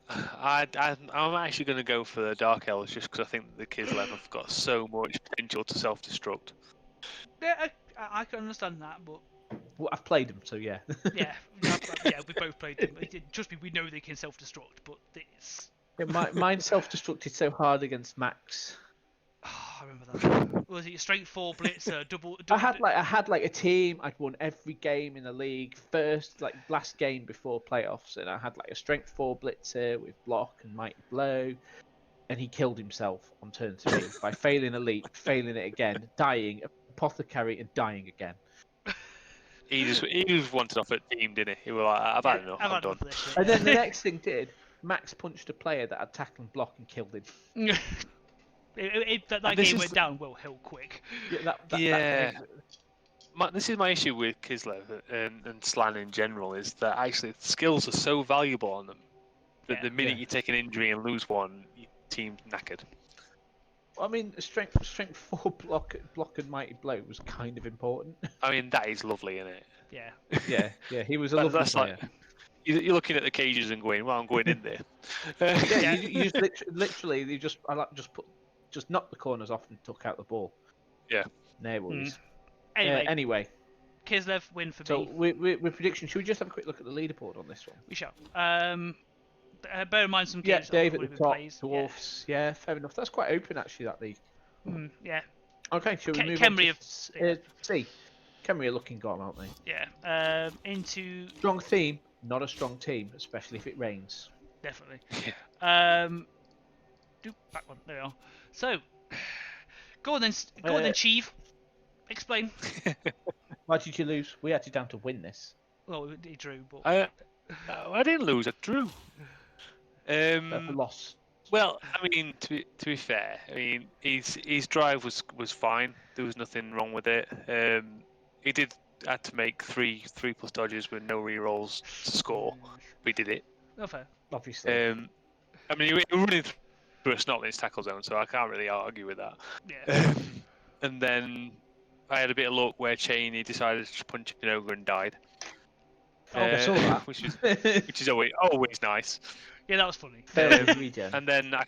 I'm actually going to go for the Dark Elves just because I think the Kislev have got so much potential to self-destruct.
Yeah, I can understand that, but.
Well, I've played them, so yeah.
yeah, we both played them. Trust me, we know they can self-destruct, but it's.
Yeah, mine self-destructed so hard against Max.
Oh, I remember that. Was it straight 4 blitzer, double?
I had like a team. I'd won every game in the league. Last game before playoffs, and I had like a strength 4 blitzer with block and mighty blow, and he killed himself on turn 3 by failing a leap, failing it again, dying, apothecary, and dying again.
He just wanted off at team, didn't he? He was like, I've had enough, I'm done.
And then the next thing Max punched a player that had tackle and block and killed him.
that game went down hell quick.
This is my issue with Kislev and Slan in general, is that actually the skills are so valuable on them that the minute you take an injury and lose one, your team's knackered.
I mean, strength 4 block and mighty blow was kind of important.
I mean, that is lovely, isn't it?
Yeah. He was a lovely player.
Like, you're looking at the cages and going, "Well, I'm going in there."
You just literally, I just put just knocked the corners off and took out the ball.
Yeah.
No worries.
Anyway. Kislev win for me.
So with prediction, should we just have a quick look at the leaderboard on this one?
We shall. Bear in mind some games
Yeah, Dave at the top,
plays.
Dwarfs. Yeah, fair enough. That's quite open actually, that league.
Yeah.
Okay, shall we move
Kemri
on to C? Kemri are looking gone, aren't they?
Yeah. Into
strong theme, not a strong team, especially if it rains.
Definitely. Do back one. There we are. So, go on then, Cheve. Explain.
Why did you lose? We had you down to win this.
Well, he drew, but
I didn't lose. I drew.
A loss.
Well, I mean, to be fair, I mean, his drive was fine. There was nothing wrong with it. He had to make three plus dodges with no rerolls to score. We did it.
No fair.
Obviously.
I mean, we're running through a Snotling's tackle zone, so I can't really argue with that.
Yeah.
And then I had a bit of luck where Cheney decided to punch an ogre and died.
I saw that.
which is always nice.
Yeah, that was funny.
And then I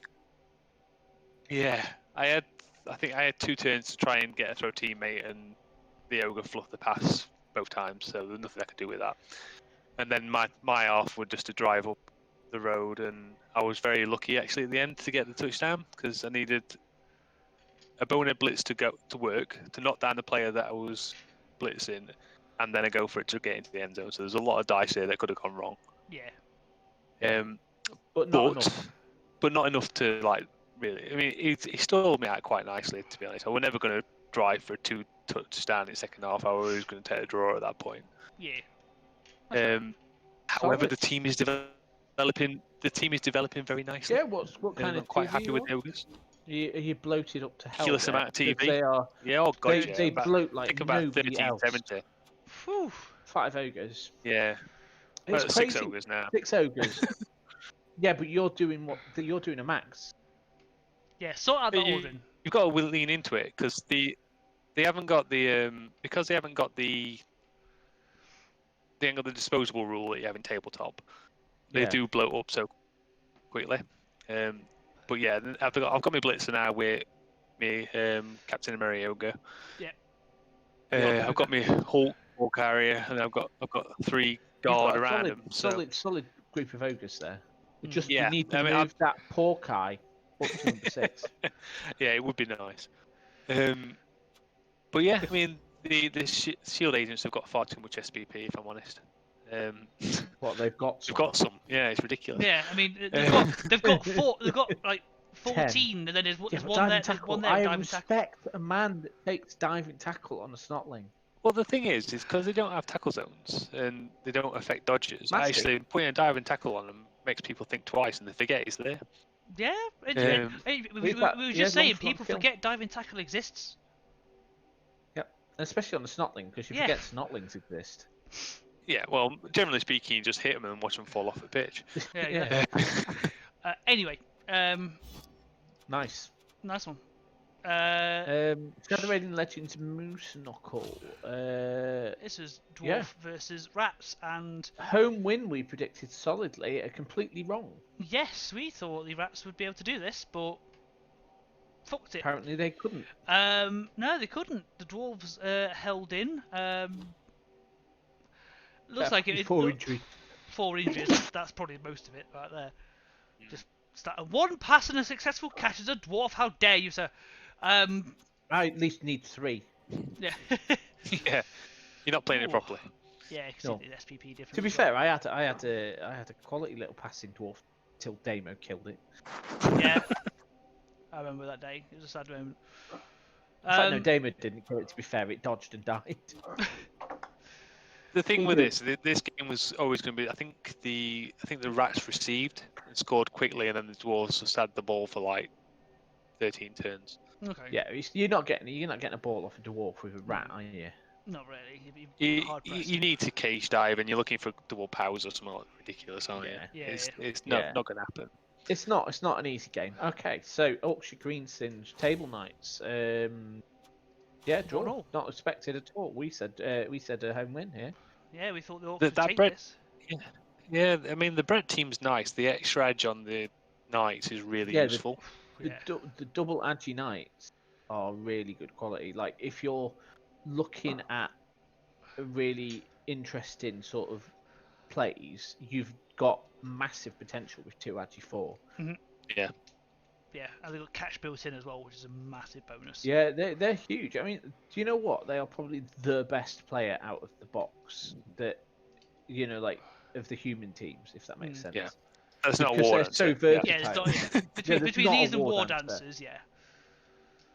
think I had 2 turns to try and get a throw teammate, and the ogre fluffed the pass both times, so there's nothing I could do with that. And then my half would just to drive up the road, and I was very lucky actually at the end to get the touchdown because I needed a bonehead blitz to go to work to knock down the player that I was blitzing, and then I go for it to get into the end zone. So there's a lot of dice here that could have gone wrong.
Yeah.
But
not enough to like really. I mean, he stalled me out quite nicely, to be honest. I was never going to drive for a 2 touchdown in the second half. I was going to take a draw at that point.
Yeah.
However, the team is developing. The team is developing very nicely.
Yeah. What kind of?
I'm quite happy with the ogres.
Are you bloated up to hell?
Ridiculous amount of TV.
They are.
Yeah, oh god,
they bloat like
about
nobody
13,
else.
70.
Whew.
5 ogres.
Yeah.
It's
crazy.
6
ogres now.
6 ogres. Yeah, but you're doing a max.
Yeah, sort out the ordering.
You've got to lean into it because they haven't got the disposable rule that you have in tabletop. They do bloat up so quickly. But yeah, I've got my blitzer now with me Captain America.
Yeah.
I've got my Hulk carrier, and I've got 3 guard around him.
Solid group of ogres there. Just
yeah,
you need to move that pork eye up to number 6.
Yeah, it would be nice. But yeah, I mean the shield agents have got far too much SPP, if I'm honest.
What they've got?
They've got some. Yeah, it's ridiculous.
Yeah, I mean they've got like 14, 10. And then there's one there.
I respect a man that takes diving tackle on a Snotling.
Well, the thing is because they don't have tackle zones and they don't affect dodges.
Massive.
Actually, putting a diving tackle on them makes people think twice, and they forget it's there.
Yeah, we were just saying people forget diving tackle exists.
Yep, especially on the Snotling because you forget Snotlings exist.
Yeah, well, generally speaking, you just hit them and watch them fall off the pitch.
Yeah. Anyway,
nice
one.
Generating Legends Moose Knuckle.
This is Dwarf versus Rats, and
home win we predicted solidly are completely wrong.
Yes, we thought the Rats would be able to do this, but fucked it.
Apparently they couldn't.
No, they couldn't. The Dwarves held in. Looks like it.
4 injuries.
4 injuries. That's probably most of it right there. Just start 1 pass and a successful catch as a Dwarf. How dare you, sir?
I at least need 3.
Yeah.
Yeah. You're not playing it properly.
Yeah, because it did SPP different.
To be fair, I had a quality little passing Dwarf till Damo killed it.
Yeah. I remember that day. It was a sad moment.
In fact, no, Damo didn't kill it. To be fair, it dodged and died.
The thing with this game was always going to be. I think the Rats received and scored quickly, and then the Dwarves just had the ball for like 13 turns.
Okay.
Yeah, you're not getting a ball off a Dwarf with a Rat, are you?
Not really.
You need to cage dive, and you're looking for double powers or something like ridiculous, aren't you?
Yeah.
It's not going to happen.
It's not an easy game. Okay, so Orkshire Green Singe Table Knights. Draw. Not expected at all. We said a home win here.
Yeah, we thought the Orcs would take this.
Yeah, I mean the Brent team's nice. The extra edge on the Knights is really useful.
The double Agi Knights are really good quality. Like, if you're looking at a really interesting sort of plays, you've got massive potential with 2 Agi 4.
Mm-hmm.
Yeah.
Yeah, and they've got catch built in as well, which is a massive bonus.
Yeah, they're huge. I mean, do you know what? They are probably the best player out of the box that, like, of the human teams, if that makes sense.
Yeah. That's not
because
a war
they're
dancer.
so versatile.
Yeah, it's not, between
not
these and
war
war
dancer.
dancers, yeah.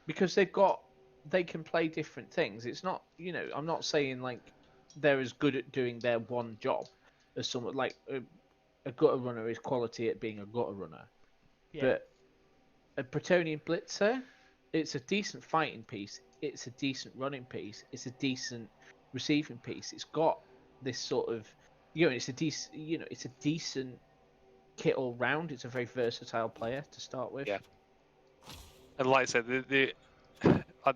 Because they can play different things. It's not, I'm not saying like they're as good at doing their one job as someone like a gutter runner is quality at being a gutter runner.
Yeah.
But a Bretonnian Blitzer, it's a decent fighting piece. It's a decent running piece. It's a decent receiving piece. It's got this sort of, it's a decent, it's a decent kit all round. It's a very versatile player to start with.
Yeah. And like I said, the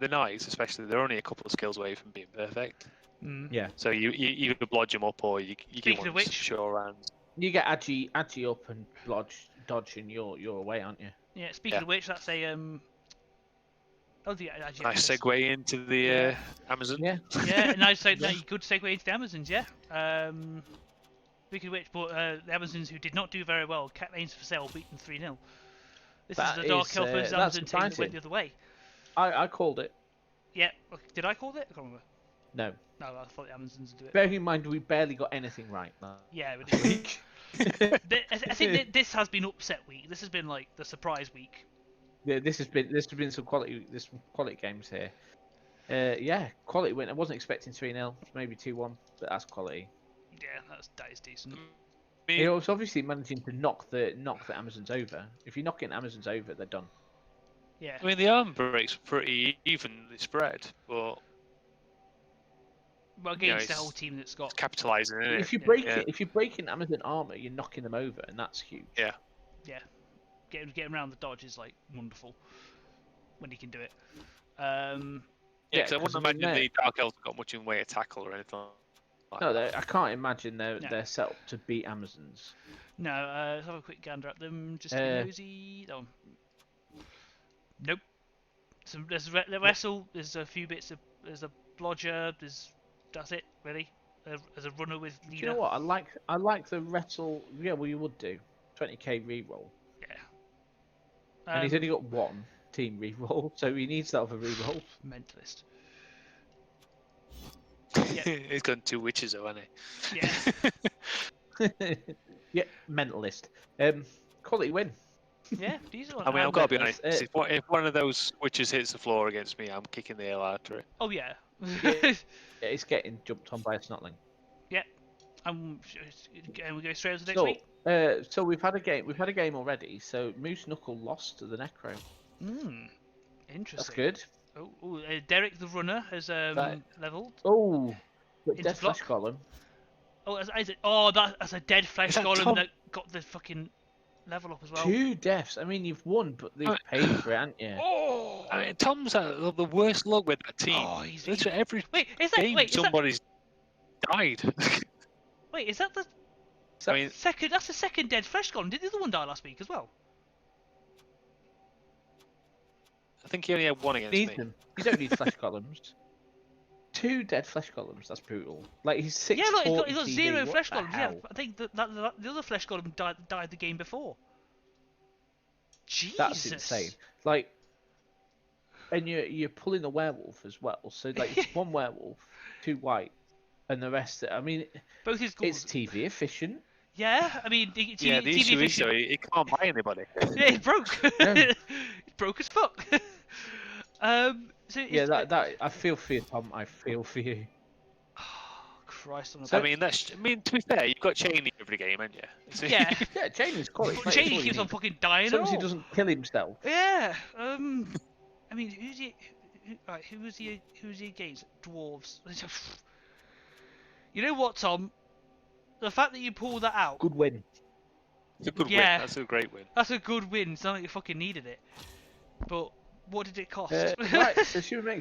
Knights, especially, they're only a couple of skills away from being perfect.
Mm.
Yeah.
So you either blodge them up or you get
Speaking of
one
which,
sure rounds.
You get Agi up and dodge, and you're away, aren't you?
Yeah. Speaking of which, that's a Oh, the
Nice segue into the Amazon.
Yeah.
Yeah, nice. No, you could segue into the Amazons. Yeah. Speaking of which, but the Amazons who did not do very well, Cat Lanes for Sale beaten 3-0. This is the Dark Elf versus Amazon team that went the other way.
I called it.
Yeah. Did I call it? I can't remember.
No.
No, I thought the Amazons would do it.
Bearing in mind, we barely got anything right.
Yeah, we did. I think this has been upset week. This has been like the surprise week.
Yeah, this has been some quality games here. Yeah, quality win. I wasn't expecting 3-0, maybe 2-1, but that's quality.
Yeah, that is decent.
It's obviously managing to knock the Amazons over. If you're knocking Amazons over, they're done.
Yeah.
I mean, the arm breaks pretty evenly spread, but
well, against the whole team that's got
capitalising.
If you're breaking Amazon armor, you're knocking them over, and that's huge.
Yeah. Yeah. Getting around the dodge is like wonderful when he can do it.
Yeah, because I wouldn't imagine the Dark Elves have got much in the way of tackle or anything.
No, I can't imagine they're set up to beat Amazons.
No, let's have a quick gander at them. Just to be nosy. Oh. Nope. There's the wrestle. There's a few bits of. There's a blodger. That's it really. There's a runner with leader.
Do you know what? I like the wrestle. Yeah, well you would do 20k reroll.
Yeah.
And he's only got one team reroll, so he needs that other reroll.
Mentalist.
Yeah. He's got 2 witches though, hasn't
he?
Yeah. Yeah, mentalist. Quality win.
Yeah, decent one.
I mean, I've got to be honest. If one of those witches hits the floor against me, I'm kicking the hell out of it.
Oh yeah.
Yeah, it's getting jumped on by a snotling.
Yeah. And we go straight to the next week.
So we've had a game. We've had a game already. So Moose Knuckle lost to the Necro.
Interesting.
That's good.
Oh, Derek the runner has leveled.
Oh, dead flesh golem.
Oh, that's a dead flesh golem that got the fucking level up as well.
2 deaths. I mean, you've won, but they've paid for it, haven't you?
Oh,
I mean, Tom's had the worst luck with that team.
Oh,
literally every game somebody's died.
Wait, is that the?
I mean,
that's the second dead flesh golem. Did the other one die last week as well?
I think he only had one against me.
Them. You don't need flesh golems. 2 dead flesh golems. That's brutal. Like he's 6.
Yeah, look, he's got 0 flesh golems. Yeah, I think that the other flesh golem died the game before. Jesus.
That's insane. Like, and you're pulling a werewolf as well. So like, it's 1 werewolf, 2 white, and the rest. I mean,
both his
it's TV efficient.
Yeah, I mean,
the issue is though, it can't buy anybody.
Yeah, it broke. It broke as fuck. So
yeah, that I feel for you, Tom. I feel for you.
Oh, Christ!
I mean, to be fair, you've got Cheney every game, haven't you? So
yeah.
Yeah, Cheney's quality.
But Cheney keeps on fucking dying.
As long as he doesn't kill himself.
Yeah. I mean, who's he? Who's he against? Dwarves. You know what, Tom? The fact that you pulled that out.
Good win.
It's a good win. That's a great win.
That's a good win. It's not like you fucking needed it. But what did it cost?
Right. So should we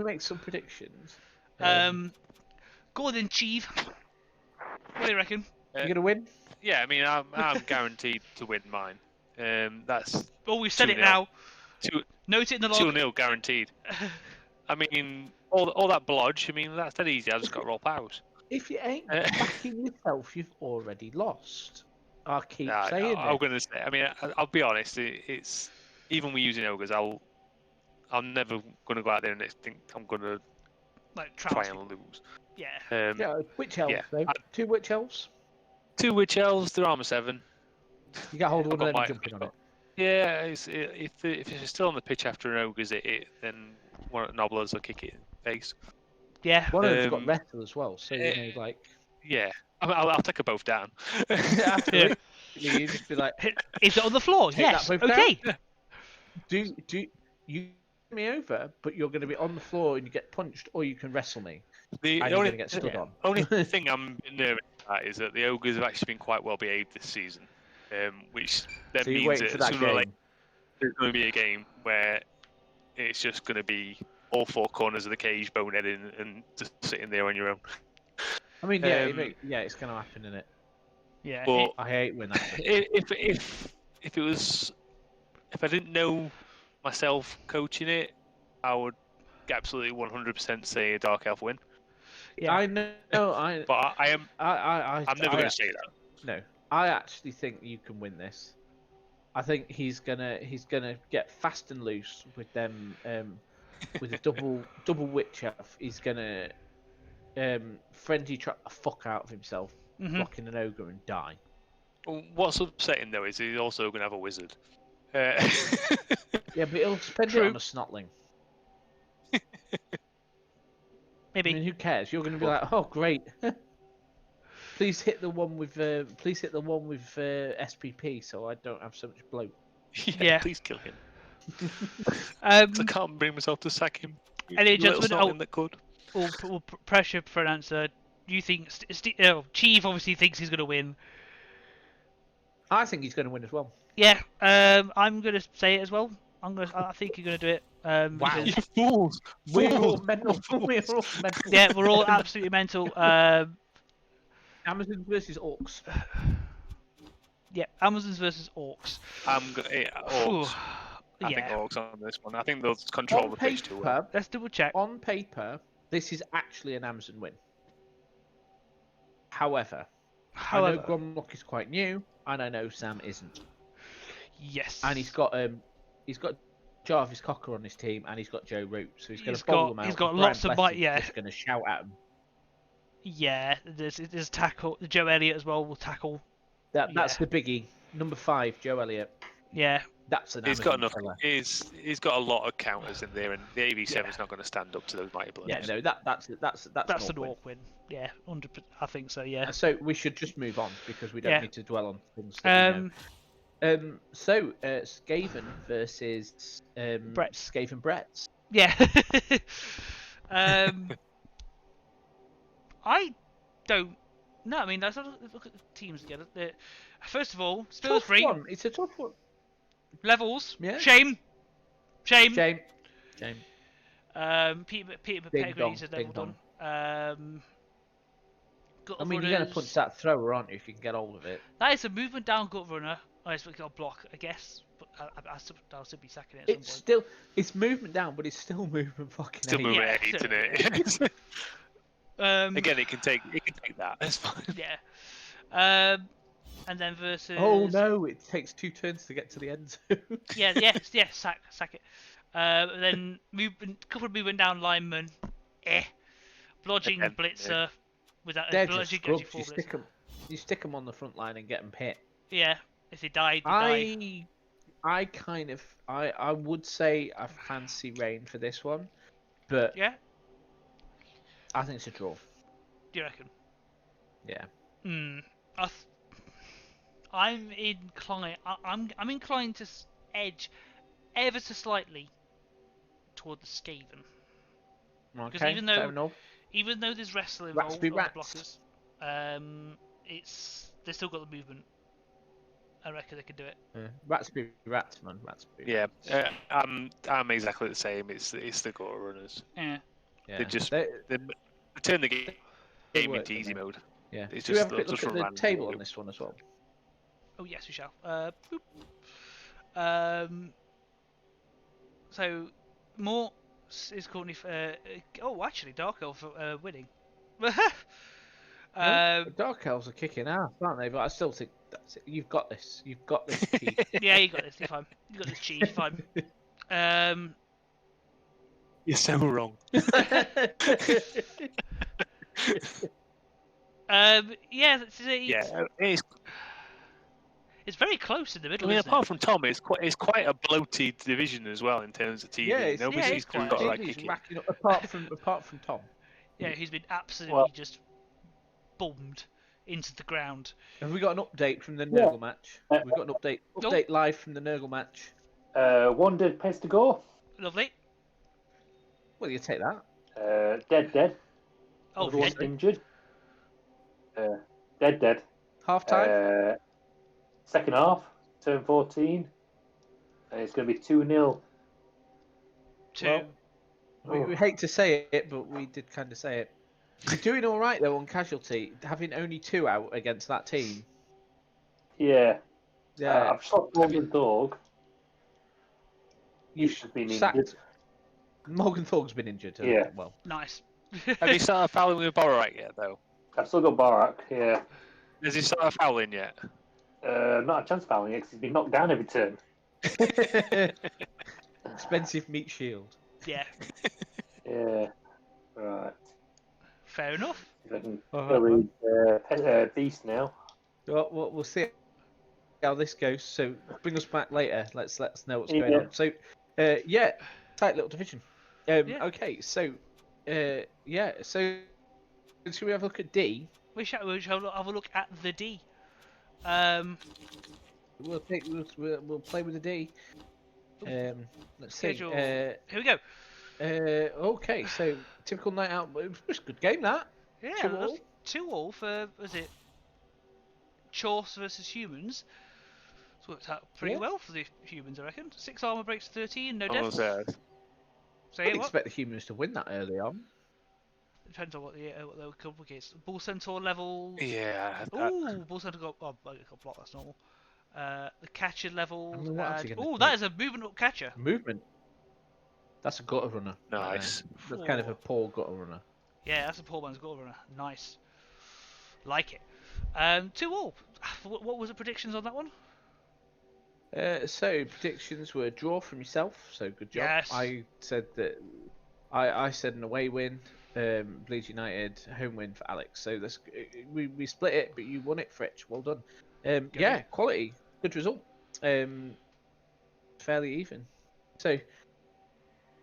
make some predictions?
Go on then, Cheve. What do you reckon?
You gonna win?
Yeah, I mean, I'm guaranteed to win mine. That's
Oh, we've said it
2-0.
now.
2
Note it in the log.
2-0 guaranteed. I mean, all that blodge. I mean, that's that easy. I just got to roll powers.
If you ain't backing yourself, you've already lost. I keep saying
I'm
it.
going to say. I mean, I'll be honest. It's even with using ogres, I'm never going to go out there and think I'm going to
Like
try and lose.
Yeah.
Yeah, witch elves, though. 2 witch elves.
2 witch elves. They're armor 7.
You got hold of one of them and jumping on it.
Yeah, if it's still on the pitch after an ogre's then one of the nobblers will kick it in the face.
Yeah.
One of them's got wrestle as well, so you know, like.
Yeah, I'll take them both down.
Absolutely. You just be like,
is it on the floor? Yes. Okay.
Do you me over, but you're going to be on the floor and you get punched, or you can wrestle me.
The
and you're going to get stood on.
Only thing I'm nervous about is that the ogres have actually been quite well behaved this season, which then means that sooner or later there's going to be a game where it's just going to be all 4 corners of the cage boneheading and just sitting there on your own.
I mean, yeah, it's going to happen, isn't it?
Yeah.
But
I hate when that happens.
If I didn't know myself coaching it, I would absolutely 100% say a Dark Elf win.
Yeah, I know.
But I'm never going to say that.
No, I actually think you can win this. I think he's gonna get fast and loose with them with a double witch elf. He's gonna frenzy trap the fuck out of himself, blocking an ogre and die.
What's upsetting though is he's also gonna have a wizard.
Yeah, but he'll spend it on a snotling.
Maybe.
I mean, who cares? You're going to be like, oh great. Please hit the one with SPP, so I don't have so much bloat.
Yeah. Please kill him.
I
can't bring myself to sack him.
Any adjustment?
That could.
We'll pressure for an answer. You think Cheve obviously thinks he's going to win.
I think he's going to win as well.
Yeah, I'm going to say it as well. I think you're going to do it.
Wow, you fools!
We're all mental.
Yeah, we're all absolutely mental.
Amazons versus orcs.
Yeah, Amazons versus orcs.
Orcs. I think orcs on this one. I think they'll control the pitch too well.
Let's double check.
On paper, this is actually an Amazon win. However, I know Gromlock is quite new, and I know Sam isn't.
Yes.
And he's got Jarvis Cocker on his team, and he's got Joe Root, so he's going to bowl them out.
He's got lots of might. Yeah.
He's going to shout at them.
Yeah, there's tackle. Joe Elliott as well will tackle.
That's the biggie. Number 5, Joe Elliott.
Yeah.
That's an.
He's got enough. He's got a lot of counters in there, and the AV7 is not going to stand up to those mighty blows.
Yeah, no, that's
an orc win. Yeah, 100%. I think so. Yeah.
So we should just move on because we don't need to dwell on things. That we know. Skaven versus
Brett.
Skaven Bretts.
Yeah. I don't. No, I mean, let's look at the teams together. First of all, Spills free.
It's a tough one.
Levels.
Yeah.
Shame.
Peter
Pettigrew says level done.
I mean, you're going to punch that thrower, aren't you, if you can get hold of it?
That is a movement down gut runner. Oh, it's got a block, I guess. But I'll still be sacking it at some point.
It's movement down, but it's still movement fucking 8.
Still movement 8, isn't it? Again, it can take that. That's fine.
Yeah. And then versus.
Oh no! It takes 2 turns to get to the end zone.
yeah. Sack it. Then couple of movement down linemen. Blodging blitzer without a blodging.
You stick them on the front line and get them hit.
Yeah. If they die, die.
I would say I fancy Rain for this one, but
yeah.
I think it's a draw.
Do you reckon?
Yeah.
I'm inclined. I'm inclined to edge ever so slightly toward the Skaven.
Okay.
Because even though there's wrestling involved with blockers, they still got the movement. I reckon they could do it.
Rats be rats, man.
Yeah. I'm exactly the same. It's the gutter runners.
Yeah.
They turn the game into easy mode.
Yeah.
It's
Do we have a quick look at the table on this one as well?
Oh yes, we shall. So more is currently. Actually, Dark Elf winning.
Dark Elves are kicking ass, aren't they? But I still think that's it. You've got this. You've got this, Chief.
Yeah, you got this. You're fine. You got this, Chief. Fine.
You're so wrong.
Yeah, it's very close in the middle.
I mean,
isn't
apart
it?
from Tom, it's quite a bloated division as well in terms of TV.
Yeah,
Nobody's
quite
got that
TV's
kicking.
racking up, apart from Tom.
Yeah, who's been absolutely just bummed into the ground.
Have we got an update from the Nurgle match? We've got an update live from the Nurgle match.
1 dead pace to go.
Lovely.
Well, you take that.
Dead.
Oh,
Another one injured. Dead.
Half time.
Second half, turn 14. It's going to be 2-0.
We hate to say it, but we did kind of say it. You're doing all right though on casualty, having only 2 out against that team.
Yeah.
Yeah.
I've shot Morgan Thorg.
You've been injured. Morgan Thorg's been injured.
Yeah.
Well.
Nice.
Have you started fouling with Borak yet, though?
I've still got Barak, yeah.
Has he started fouling yet?
Not a chance fouling yet because he's been knocked down every turn.
Expensive meat shield.
Yeah.
Yeah. Right.
Fair enough.
I can go read Beast now.
Well, we'll see how this goes. So bring us back later. Let's know what's going on. So, tight little division. Okay, so, so should we have a look at D?
We shall have a look at the D.
We'll play with the D. Let's
Schedule.
see.
Here we go.
Okay, so typical night out. It was a good game that.
Yeah,
2-2.
2-2 for, was it Chorse versus Humans? It's worked out pretty well for the Humans, I reckon. 6 armor breaks, 13, no deaths.
I didn't expect the Humans to win that early on.
Depends on what they were up against. Bull Centaur level.
Yeah.
Ooh, Bull Centaur got blocked. That's normal. The catcher level.
Oh,
that is a movement up catcher.
Movement. That's a gutter runner.
Nice.
That's kind of a poor gutter runner.
Yeah, that's a poor man's gutter runner. Nice. Like it. 2-2. What was the predictions on that one?
So predictions were draw from yourself. So good job.
Yes.
I said that. I said an away win. Bleeds United home win for Alex. So we split it, but you won it, Fritch. Well done. Quality, good result. Fairly even. So,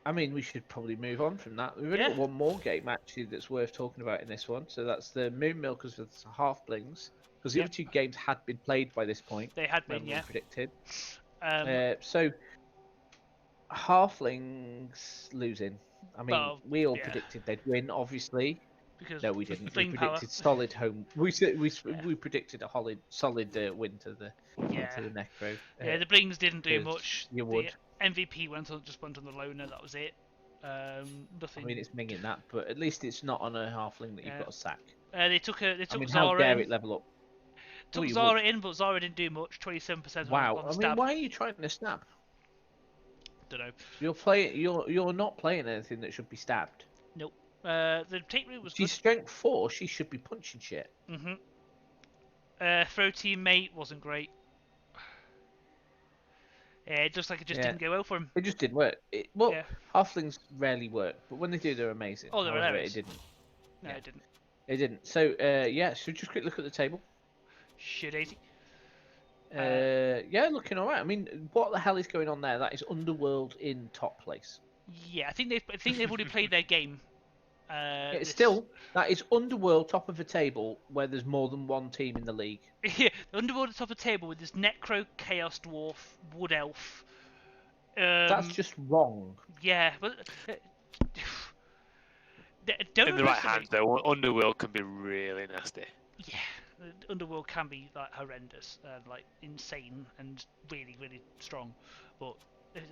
I mean, we should probably move on from that. We've only got one more game actually that's worth talking about in this one. So that's the Moon Milkers versus Halflings, because the other 2 games had been played by this point.
They had been,
we predicted. So Halflings losing. I mean, we all predicted they'd win, obviously.
Because
no, we didn't.
We
predicted solid home. We predicted a solid win to the Necro.
The Blings didn't do much.
You would.
The MVP went on the loner. That was it. Nothing.
I mean, it's minging that, but at least it's not on a halfling that you've got to sack.
They took Zara
how dare it level up?
Took Zara in, but Zara didn't do much. 27%.
Wow.
On the stab.
Why are you trying to stab?
Don't know.
You're not playing anything that should be stabbed.
Nope. The take route was.
She's strength 4. She should be punching shit.
Mhm. Throw teammate wasn't great. It looks like it just didn't go well for him.
It just didn't work. Halflings rarely work, but when they do, they're amazing.
Oh, they're hilarious.
It didn't.
No, it didn't.
It didn't. So so just quick look at the table.
Shit, easy.
Looking alright. I mean, what the hell is going on there? That is Underworld in top place.
Yeah, I think they've already played their game.
Still, that is Underworld top of the table where there's more than one team in the league.
Yeah, Underworld at top of the table with this Necro, Chaos Dwarf, Wood Elf.
That's just wrong.
Yeah, but
in the right hands, though, Underworld can be really nasty.
Yeah. Underworld can be like horrendous, like insane and really, really strong. But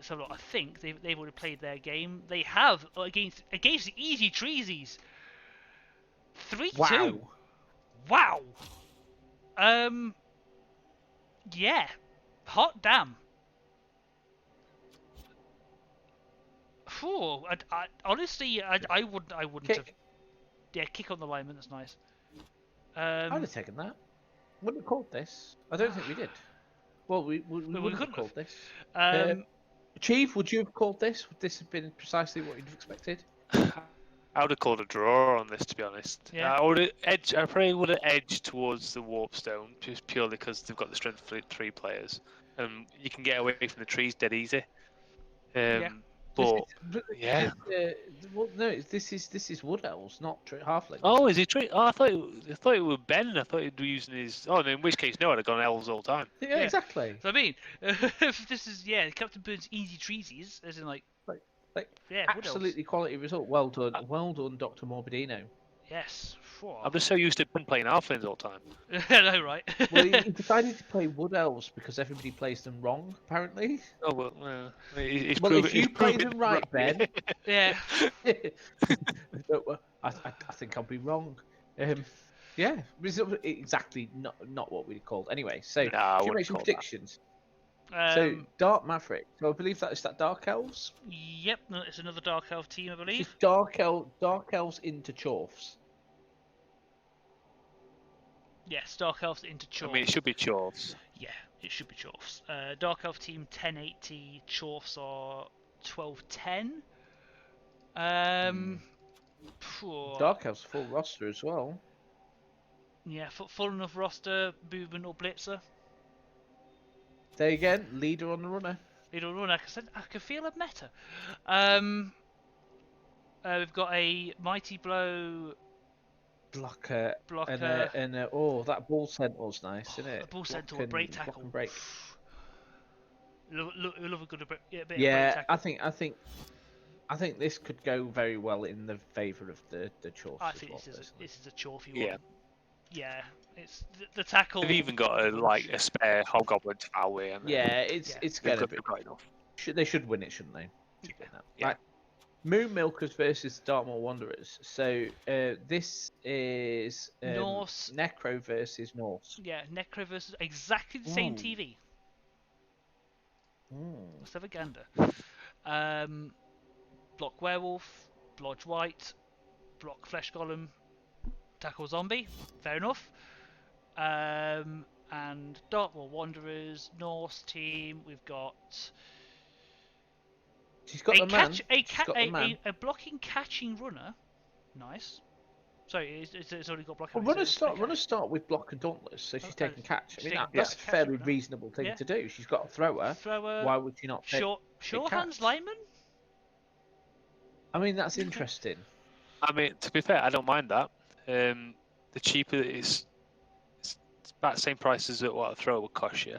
so I think they've already played their game. They have against the Easy Treesies. 3-2. Wow. Yeah. Hot damn. Honestly, I wouldn't
Kick.
have. Yeah, kick on the lineman. That's nice.
I'd have taken that. Wouldn't have called this. I don't think we did. Well, we wouldn't have called this. Cheve, would you have called this? Would this have been precisely what you'd have expected?
I would have called a draw on this, to be honest.
Yeah.
I probably would have edged towards the Warpstone, just purely because they've got the strength for 3 players, and you can get away from the trees dead easy. But yeah.
Well, no, this is Wood Elves, not Halflings.
Oh, is he tree? Oh, I thought it was Ben. I thought he'd be using his. Oh, no, in which case, no, I'd have gone elves all the time.
Yeah, exactly.
So I mean, if this is Captain Burns' easy treaties, as in like
absolutely quality result. Well done, Dr. Morbidino.
Yes.
I'm just so used to playing halflings all the time.
I know, right?
Well, he decided to play Wood Elves because everybody plays them wrong, apparently.
Oh well,
if you play them right, Ben.
Yeah.
I think I'll be wrong. Yeah, exactly not what we'd called. Anyway, so
no,
you make some predictions. So Dark Maverick. So I believe that is Dark Elves.
Yep, it's another Dark Elf team, I believe.
It's Dark Elves into Chorfs.
Yes, Dark Elves into Chorfs.
I mean, it should be Chorfs.
Yeah, it should be Chorfs. Dark Elf team 1080, Chorfs are 1210.
Dark Elves full roster as well.
Yeah, full enough roster, movement or blitzer.
There again, leader on the runner.
Leader on the runner. I can feel a meta. We've got a Mighty Blow.
Blocker. And that Ball Sentinel's nice, isn't it?
The Ball Sentinel, break tackle.
Break.
Love a good bit of break
tackle.
I
think this could go very well in the favour of the Chorfs.
I think this is a Chorfy one. Yeah, it's the tackle.
They've even got a spare Hobgoblin to foul with.
It's gonna be
right enough.
They should win it, shouldn't they?
Yeah.
Right. Moon Milkers versus Dartmoor Wanderers. So this is
Norse
Necro versus Norse.
Yeah, Necro versus exactly the same TV. Let's have a gander. Block Werewolf, Blodge White, Block Flesh Golem, Tackle Zombie. Fair enough. And Dartmoor Wanderers, Norse team. We've got.
She's got
a blocking catching runner. Nice. Sorry, it's already got block.
Well, runners start with block and dauntless, so she's taking catch. I mean, that's a fairly reasonable thing to do. She's got a thrower. Why would she not take
Sure hands lineman?
I mean, that's interesting.
I mean, to be fair, I don't mind that. The cheaper it's about the same price as what a thrower would cost you.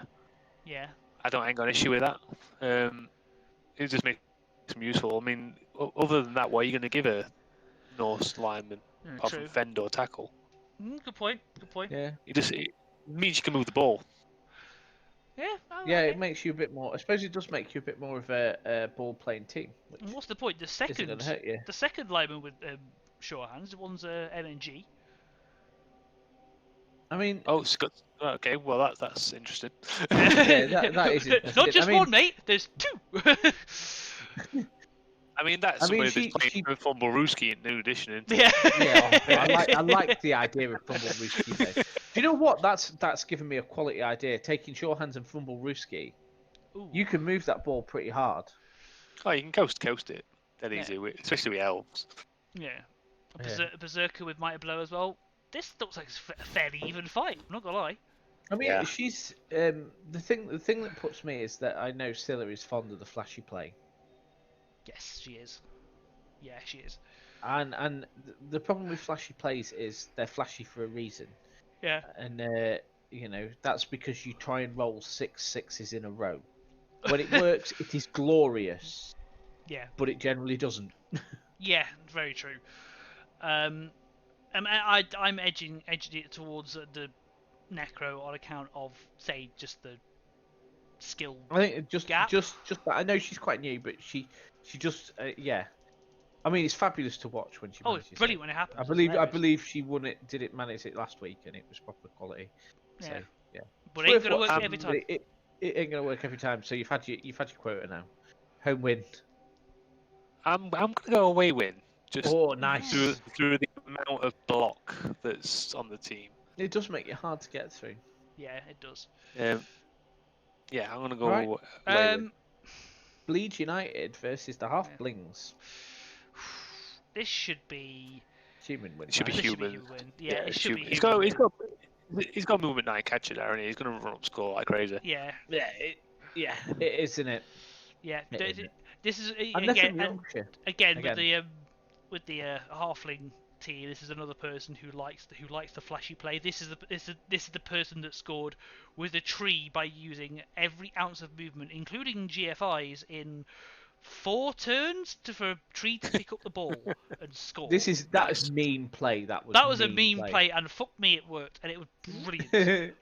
Yeah.
I ain't got an issue with that. It just makes them useful. I mean, other than that, what are you going to give a Norse lineman apart from fend or tackle?
Good point.
Yeah.
It means you can move the ball.
Yeah.
It makes you a bit more. I suppose it does make you a bit more of a ball playing team.
What's the point? The second lineman with sure hands, the one's MNG.
I mean,
Scott. Okay, well that's interesting.
That is interesting.
Not just one, mate. There's two.
I mean, that's somebody that's playing Fumble Rooski in new edition, isn't it?
Yeah. I like the idea of Fumble Rooski though. Do you know what? That's given me a quality idea. Taking Sure Hands and Fumble Rooski, you can move that ball pretty hard.
Oh, you can coast it. That easy, especially with elves.
Yeah. Berserker with Mighty Blow as well. This looks like it's a fairly even fight. I'm not gonna lie.
I mean, she's the thing that puts me is that I know Scylla is fond of the flashy play.
Yes, she is. Yeah, she is.
And the problem with flashy plays is they're flashy for a reason.
Yeah.
And that's because you try and roll 6 6s in a row. When it works, it is glorious.
Yeah.
But it generally doesn't.
Yeah, very true. I'm edging it towards the Necro on account of, say, just the skill.
I think just
gap.
Just that. I know she's quite new, but she just I mean, it's fabulous to watch when she.
Oh, it's brilliant when it happens.
I believe she won it. Did it manage it last week, and it was proper quality.
Yeah.
So, yeah.
But it ain't gonna work every time.
It ain't gonna work every time. So you've had your quota now. Home win.
I'm gonna go away win. Just
nice.
through the amount of block that's on the team.
It does make it hard to get through.
Yeah, it does.
Yeah, I'm gonna go
Right.
away win.
Bleeds United versus the Half Blings.
This should be.
Human win.
It should be
This
human.
Should be human. Yeah, it should be
He's
human.
got movement 9 catcher there, and he's gonna run up score like crazy.
Yeah.
It is, isn't it?
Yeah.
It
This is
again
with the halfling team. This is another person who likes the flashy play. This is the person that scored with a tree by using every ounce of movement, including GFIs, in 4 turns for a tree to pick up the ball and score.
That is meme play. That was
a meme play, and fuck me, it worked, and it was brilliant.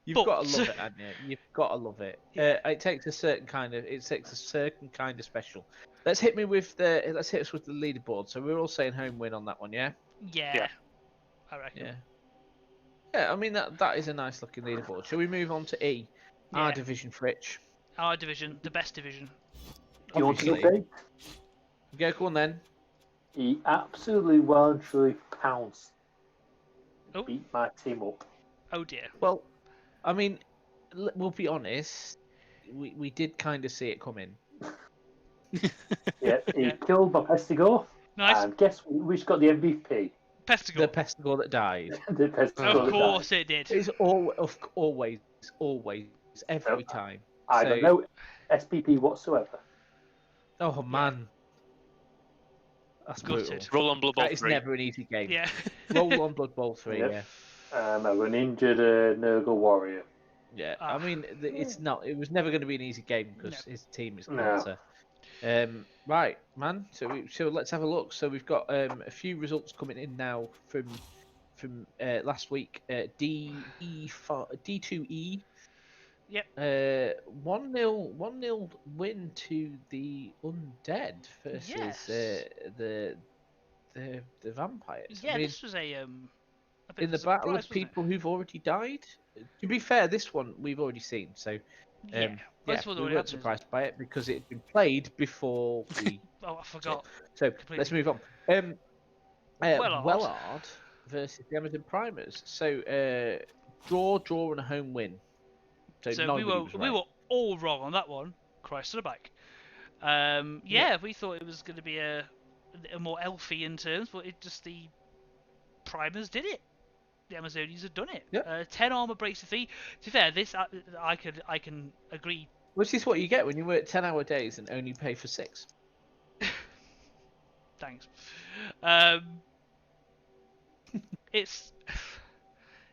You've got to love it, haven't you? You've got to love it. It takes a certain kind of special. Let's hit us with the leaderboard. So we're all saying home win on that one, yeah?
Yeah. I reckon.
Yeah. I mean that is a nice looking leaderboard. Shall we move on to E?
Yeah.
Our division, Fritch.
Our division, the best division.
Do you want to update?
Yeah, go on then.
He absolutely well and truly pounced.
Oh.
Beat my team up.
Oh dear.
Well, I mean, we'll be honest. We did kind of see it coming.
Yeah, he killed my Pestigo.
Nice.
And guess which got the MVP?
Pestigo.
The Pestigo that died.
The Pestigo
of course
that
it did.
It's always every time.
I got no SPP whatsoever.
Oh man. That's brutal.
Roll on Blood Bowl 3.
That is never an easy game.
Yeah.
Roll on Blood Bowl 3,
Yep.
yeah.
I got an injured Nurgle warrior.
Yeah, I mean, it's not. It was never going to be an easy game because his team is
No.
closer. Right, man. So let's have a look. So we've got a few results coming in now from last week. D2E.
Yep.
1-0 win to the Undead versus the Vampires.
Yeah,
I mean,
this was a bit
in
of
the
a
battle
surprise,
of people who've already died. To be fair, this one we've already seen, so
Yeah,
we weren't surprised by it because it had been played before we.
Oh, I forgot.
So
Completely.
let's move on. Wellard versus the Amazon Primers. So draw and a home win.
So we were all wrong on that one. Christ to the back. We thought it was going to be a more elfy in terms, but the Primers did it. The Amazonians have done it.
Yep.
10 armor breaks to 3. To be fair, this I can agree.
Which is what you get when you work 10-hour days and only pay for 6.
Thanks. This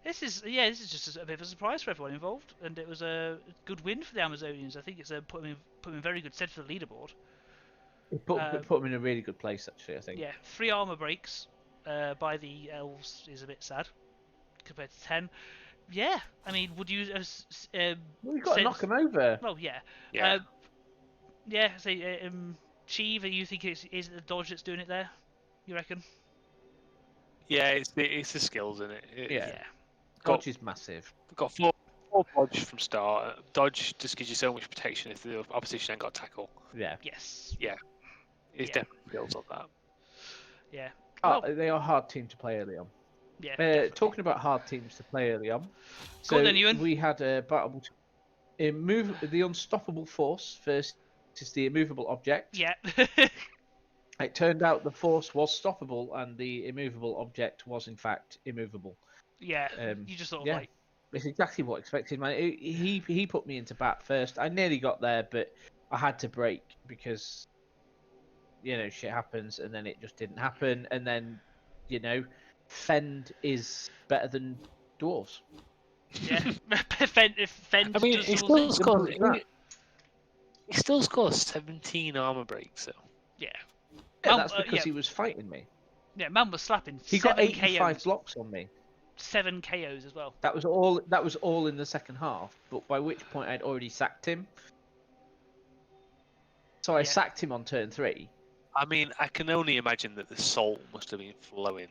is just a bit of a surprise for everyone involved, and it was a good win for the Amazonians. I think it's put them in very good stead for the leaderboard.
It put them in a really good place, actually. I think.
Yeah, 3 armor breaks by the elves is a bit sad compared to 10. Yeah, I mean, would you?
We've got to knock them over.
Well, yeah. Cheve, you think is it the dodge that's doing it there? You reckon?
Yeah, it's the skills in it.
Yeah. Dodge is massive.
Got 4 dodge from start. Dodge just gives you so much protection if the opposition ain't got tackle.
Yeah.
Yes.
Yeah. It's definitely built on that.
Yeah.
They are a hard team to play early on.
Yeah.
Talking about hard teams to play early on.
Go on then, Ewan.
We had a battle the Unstoppable Force versus the Immovable Object.
Yeah.
It turned out the Force was stoppable and the Immovable Object was in fact immovable.
Yeah. You just sort of like.
It's exactly what I expected, man. He put me into bat first. I nearly got there, but I had to break because, shit happens, and then it just didn't happen. And then, Fend is better than dwarves.
Yeah. Fend.
I mean, he still scores 17 armor breaks, so.
Yeah.
Yeah, that's because he was fighting me.
Yeah, man was slapping.
He got 85 blocks on me.
7 KOs as well.
That was all in the second half, but by which point I'd already sacked him. So I sacked him on turn 3.
I mean, I can only imagine that the salt must have been flowing.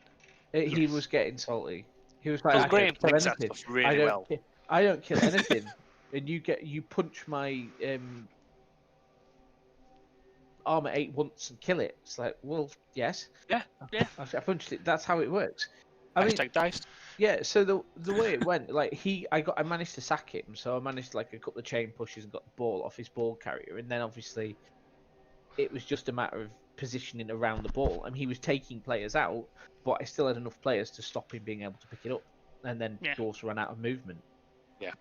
He was getting salty. He was like,
I don't kill anything. Really well.
I don't kill anything. And you punch my armor 8 once and kill it. It's like, well, yes.
Yeah.
I punched it. That's how it works. I mean,
Dice.
yeah. So the way it went, like I managed to sack him. So I managed like a couple of chain pushes and got the ball off his ball carrier, and then obviously it was just a matter of positioning around the ball. I mean, he was taking players out, but I still had enough players to stop him being able to pick it up, and then Dwarfs ran out of movement.
Yeah.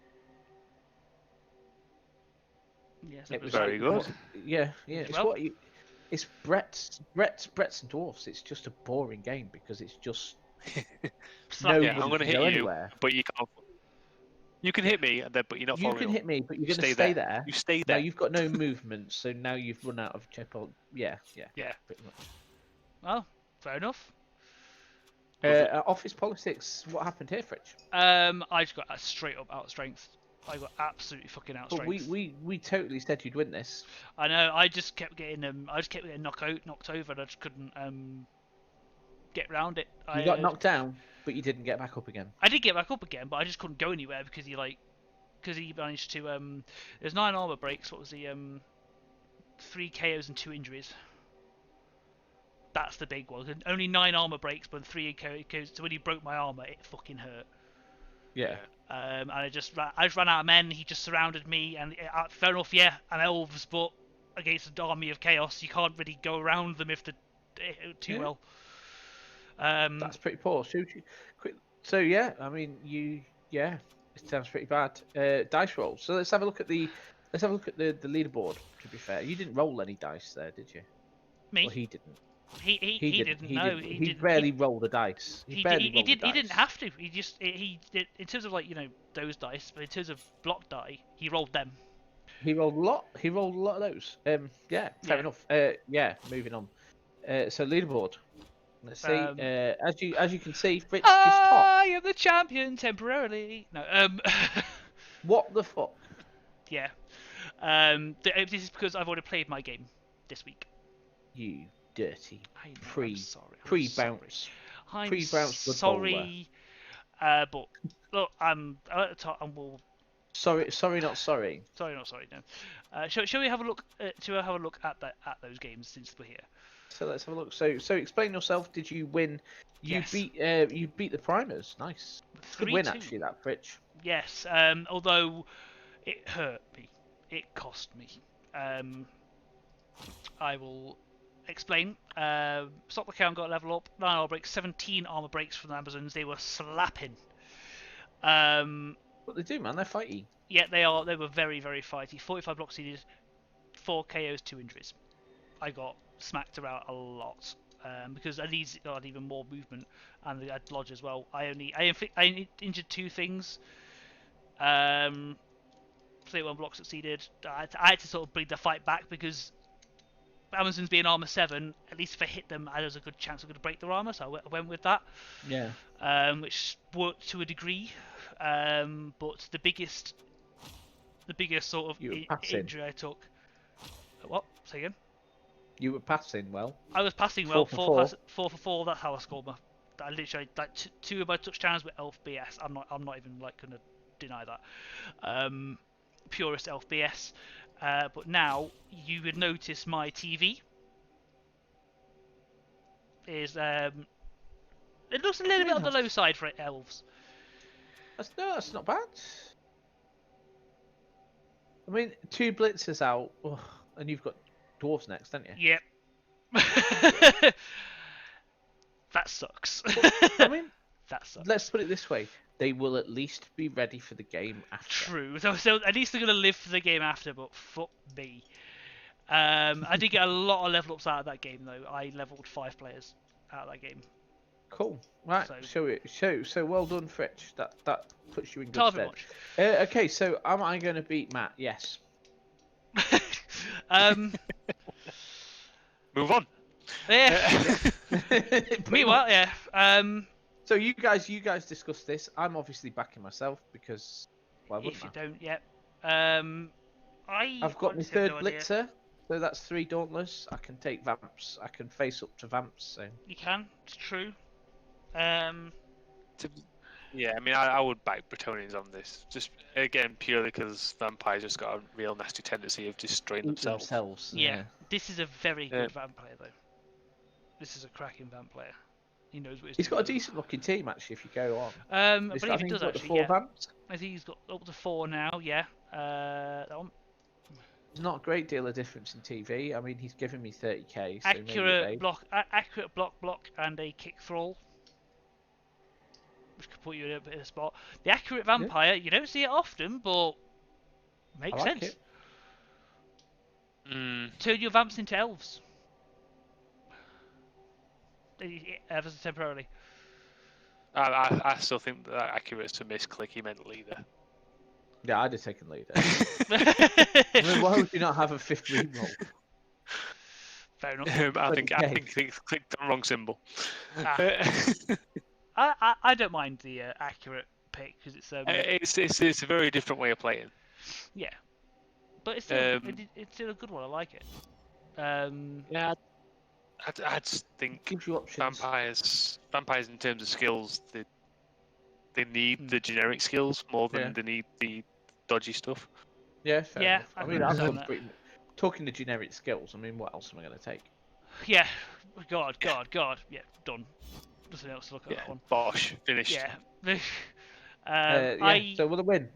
Yes,
it was very good.
Yeah. It's Brett's and Dwarfs. It's just a boring game because it's just
I'm going to hit you, anywhere. But you can't. You can hit me, but you're not following.
You can hit me, but you're going to stay there.
You stay there.
Now you've got no movement, so now you've run out of checkpoint. Yeah. Pretty much.
Well, fair enough.
Office politics. What happened here, Fritch?
I just got straight up out strength. I got absolutely fucking out strength.
We totally said you'd win this.
I know. I just kept getting knocked over, and I just couldn't get around it.
You got knocked down, but you didn't get back up again.
I did get back up again, but I just couldn't go anywhere because he managed to there's 9 armor breaks. What was the 3 KOs and 2 injuries. That's the big one. Only 9 armor breaks, but 3 KOs. So when he broke my armor, it fucking hurt.
Yeah.
And I just ran out of men. He just surrounded me, and fair enough, yeah. And elves, but against an army of chaos, you can't really go around them if they're too well.
That's pretty poor. So yeah, I mean, it sounds pretty bad. Dice rolls. So let's have a look at the leaderboard. To be fair, you didn't roll any dice there, did you?
Me?
Well, he didn't.
He didn't. No, he didn't.
Barely rolled a dice.
He didn't have to. He did in terms of those dice, but in terms of block die, he rolled them.
He rolled a lot. He rolled a lot of those. Fair enough. Moving on. So leaderboard. Let's see. As you can see, Fritz is top.
I am the champion temporarily. No.
What the fuck?
Yeah. This is because I've already played my game this week.
You dirty pre-bounce.
I'm sorry. But look, I'm at the top, and we'll.
Sorry, not sorry.
Sorry, not sorry. No. Shall we have a look? At those games since we're here?
So let's have a look. So explain yourself. Did you win? You beat the Primers. Nice. Good win actually, that Fritch.
Yes. Although it hurt me. It cost me. I will explain. Stop the count, got level up. 9 armor breaks, 17 armor breaks from the Amazons. They were slapping.
What they do, man? They're fighty.
Yeah, they are. They were very, very fighty. 45 blocks seeded, 4 KOs, 2 injuries. I got smacked around a lot because these got even more movement, and they had lodge as well. I injured 2 things. 31 blocks succeeded. I had to sort of bring the fight back because Amazons being armor 7, at least if I hit them, there was a good chance I'm going to break their armor, so I went with that.
Yeah.
Which worked to a degree, but the biggest sort of injury I took. What? Say again.
You were passing well.
I was passing well. 4 for 4. That's how I scored my. I literally 2 of my touchdowns were elf BS. I'm not even going to deny that. Purest elf BS. But now you would notice my TV is it looks a little bit on the low side for elves.
That's not bad. I mean, 2 blitzers out, and you've got dwarves next, don't you?
Yep. That sucks.
I mean,
that sucks.
Let's put it this way: they will at least be ready for the game after.
True. So at least they're gonna live for the game after. But fuck me. I did get a lot of level ups out of that game though. I leveled 5 players out of that game.
Cool. Right. So well done, Fritch. That puts you in good stead.
Much.
Okay. So am I going to beat Matt? Yes.
Move on.
Yeah. Meanwhile, yeah.
So you guys discuss this. I'm obviously backing myself because why wouldn't
if you don't, yeah. I've
got my 3rd blitzer, so that's 3 dauntless. I can take vamps. I can face up to vamps. So
you can. It's true.
Yeah, I mean, I would back Bretonians on this. Just, again, purely because vampires just got a real nasty tendency of destroying themselves.
Yeah, this is a very good vampire, though. This is a cracking vampire. He knows what
he's got a decent looking team, actually, if you go on.
I believe he does, actually,
four vamps.
I think he's got up to 4 now, yeah. That one.
There's not a great deal of difference in TV. I mean, he's given me 30k. So
accurate block, and a kick thrall, which could put you in a bit of a spot. The accurate vampire, you don't see it often, but makes sense. Turn your vamps into elves. Ever so temporarily.
I still think that accurate's a misclick. He meant leader.
Yeah, I'd have taken leader. I mean, why would you not have a 5th reroll?
Fair enough.
I think he clicked on the wrong symbol.
I don't mind the accurate pick because
it's a very different way of playing.
Yeah, but it's still a good one. I like it.
Yeah, I just think
gives you options.
Vampires in terms of skills, they need the generic skills more than they need the dodgy stuff.
Yeah, fair enough. I mean,
I'm
talking the generic skills. I mean, what else am I going to take?
Yeah, God. Yeah, done. Nothing else to look at that one.
Bosh, finished.
Yeah.
So will it win?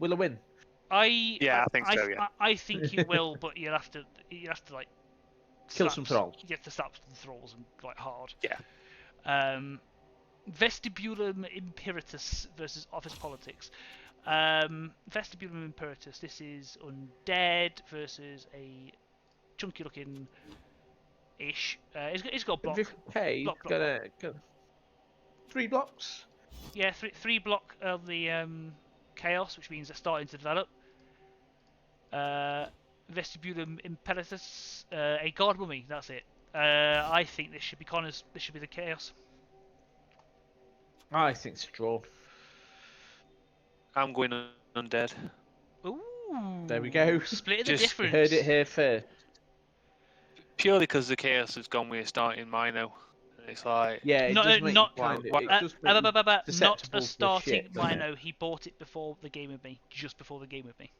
I think so. Yeah.
I think you will, but you have to like
kill some thralls.
You have to slap some thralls and like hard.
Yeah.
Vestibulum Imperatus versus Office Politics. Vestibulum Imperatus. This is undead versus a chunky looking ish. It's got a block.
Okay, got 3 blocks.
Yeah, 3 block of the chaos, which means they're starting to develop. Vestibulum Imperatus, a guard mummy. That's it. I think this should be Connor's. This should be the chaos.
I think it's a draw.
I'm going undead.
Ooh.
There we go.
Split the difference.
Heard it here first.
Purely because the chaos has gone with a starting Mino. It's like
not a starting
shit,
Mino. He bought it before the game with me. Just before the game with me.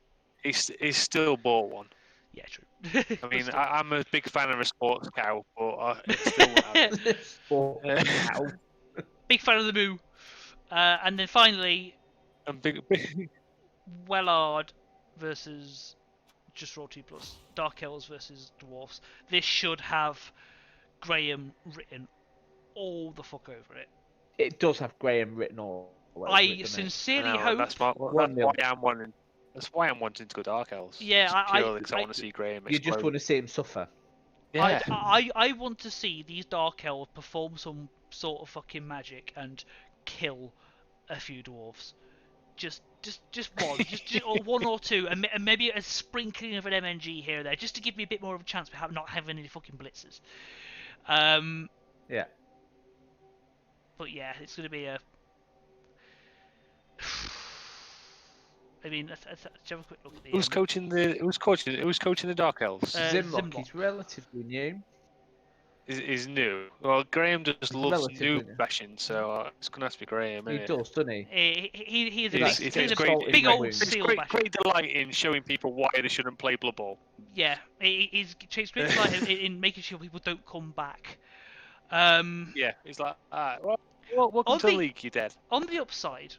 He's still bought one.
Yeah, true.
I mean, I'm a big fan of a sports cow, but it's still
cow.
Big fan of the moo. And then finally, Wellard versus Just Raw 2+. Dark Elves versus Dwarfs. This should have Graham written all the fuck over it.
It does have Graham written all over it.
I sincerely hope.
That's why I'm wanting to go Dark Elves.
Yeah,
I want to see Graham explode.
You just want to see him suffer.
Yeah.
I want to see these Dark Elves perform some sort of fucking magic and kill a few dwarves. Just one, or 1 or 2, and maybe a sprinkling of an MNG here or there, just to give me a bit more of a chance of not having any fucking blitzers.
Yeah.
But yeah, it's going to be a. I mean, let's have a quick look at the.
Who's coaching the Dark Elves?
Zimlock. He's relatively new.
Is new. Well, Graham just loves new bashing, so it's gonna have to be Graham.
He does, doesn't he?
He's a big old seal basher.
Great delight in showing people why they shouldn't play Blood Bowl.
Yeah, he takes great delight in making sure people don't come back.
Yeah, he's like, welcome to the league, you dead.
On the upside,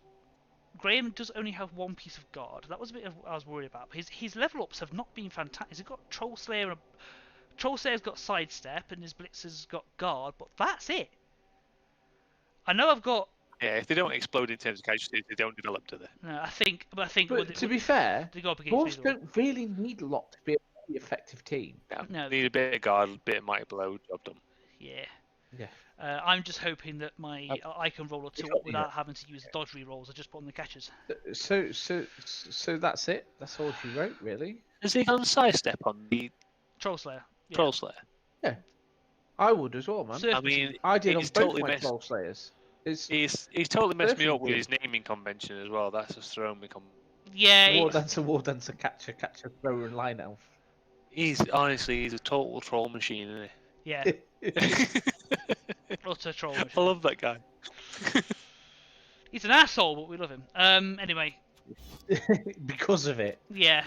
Graham does only have 1 piece of guard. That was a bit of what I was worried about. His level ups have not been fantastic. He's got Troll Slayer and Troll Slayer's got sidestep and his blitzer's got guard, but that's it. I know I've got.
Yeah, if they don't explode in terms of casualties, they don't develop, do they?
No, I think. But
to be fair, Dwarves don't really need a lot to be a very effective team.
No, they need a bit of guard, a bit of mighty blow, job done.
Yeah.
Yeah.
I'm just hoping that I can roll a 2 without having to use dodge rerolls. I just put on the catches.
So that's it. That's all she wrote, really.
Has he done sidestep on the
Troll Slayer? Yeah.
Troll Slayer.
Yeah, I would as well, man.
I mean,
I did on both my Troll Slayers.
He's totally messed me up with his naming convention as well. That's just thrown me.
Yeah.
War dancer, catcher, thrower, and line elf.
He's a total troll machine, isn't he?
Yeah. Utter troll machine.
I love that guy.
He's an asshole, but we love him. Anyway.
Because of it.
Yeah.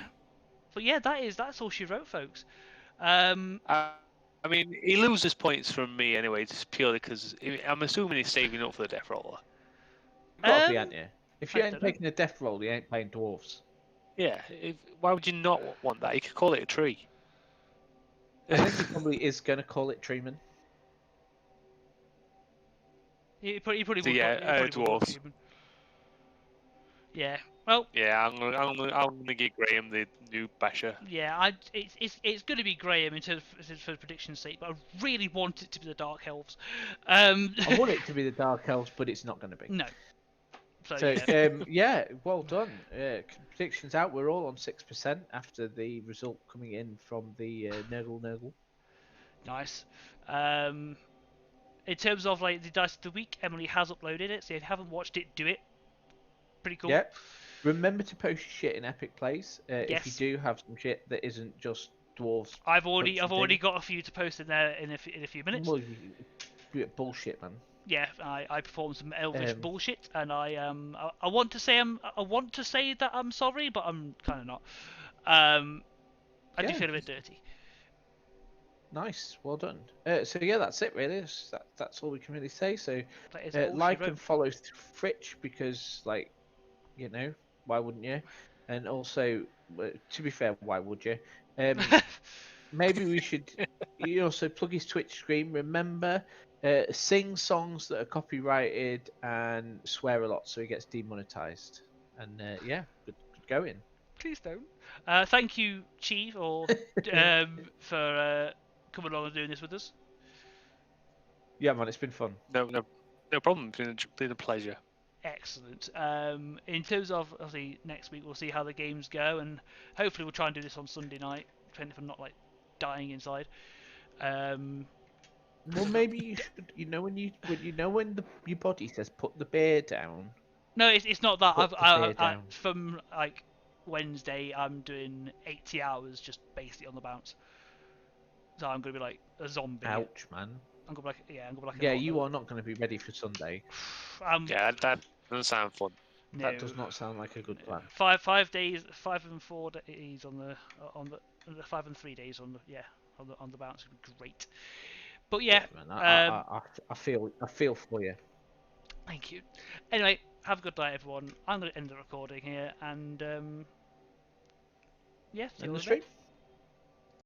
But yeah, that's all she wrote, folks.
I mean, he loses points from me anyway, just purely because I'm assuming he's saving up for the death roller.
Got to be, ain't you? If you ain't taking a death roll, you ain't playing dwarves.
Yeah. Why would you not want that? You could call it a tree.
I think he probably is going to call it Treeman.
He probably would.
Dwarves.
Yeah. Well.
Yeah, I'm gonna get Graham the new basher.
Yeah, it's going to be Graham for prediction's sake, but I really want it to be the Dark Elves.
I want it to be the Dark Elves, but it's not going to be.
No.
So yeah, well done. Predictions out. We're all on 6% after the result coming in from the Nurgle.
Nice. In terms of like the Dice of the Week, Emily has uploaded it, so if you haven't watched it, do it. Pretty cool.
Yeah. Remember to post your shit in Epic Plays.
Yes.
If you do have some shit that isn't just dwarves.
I've already got a few to post in there in a few minutes.
Well, bullshit, man.
Yeah, I performed some elvish bullshit, and I want to say that I'm sorry, but I'm kind of not. I do feel a bit dirty.
Nice, well done. So yeah, that's it really. That's all we can really say. So like and follow Fritch because, like, you know, why wouldn't you? And also, to be fair, why would you? Maybe we should. You also plug his Twitch stream. Remember, sing songs that are copyrighted and swear a lot so he gets demonetized. And yeah, good going.
Please don't. Thank you, Cheve, for coming along and doing this with us.
Yeah, man, it's been fun.
No problem. It's been a pleasure.
Excellent. In terms of obviously next week, we'll see how the games go, and hopefully we'll try and do this on Sunday night, depending if I'm not like dying inside.
Well, maybe you should. You know when your body says put the beer down.
No, it's not that. From like Wednesday, I'm doing 80 hours just basically on the bounce. So I'm gonna be like a zombie.
Ouch, man.
I'm gonna be like.
Yeah, you are not going to be ready for Sunday.
Yeah, that doesn't sound fun.
No.
That does not sound like a good plan.
5 days, 5 and 4 days on the 5 and 3 days on the bounce would be great. But yeah,
I feel for you.
Thank you. Anyway, have a good night, everyone. I'm going to end the recording here, and yeah, see you
in the
later.
stream.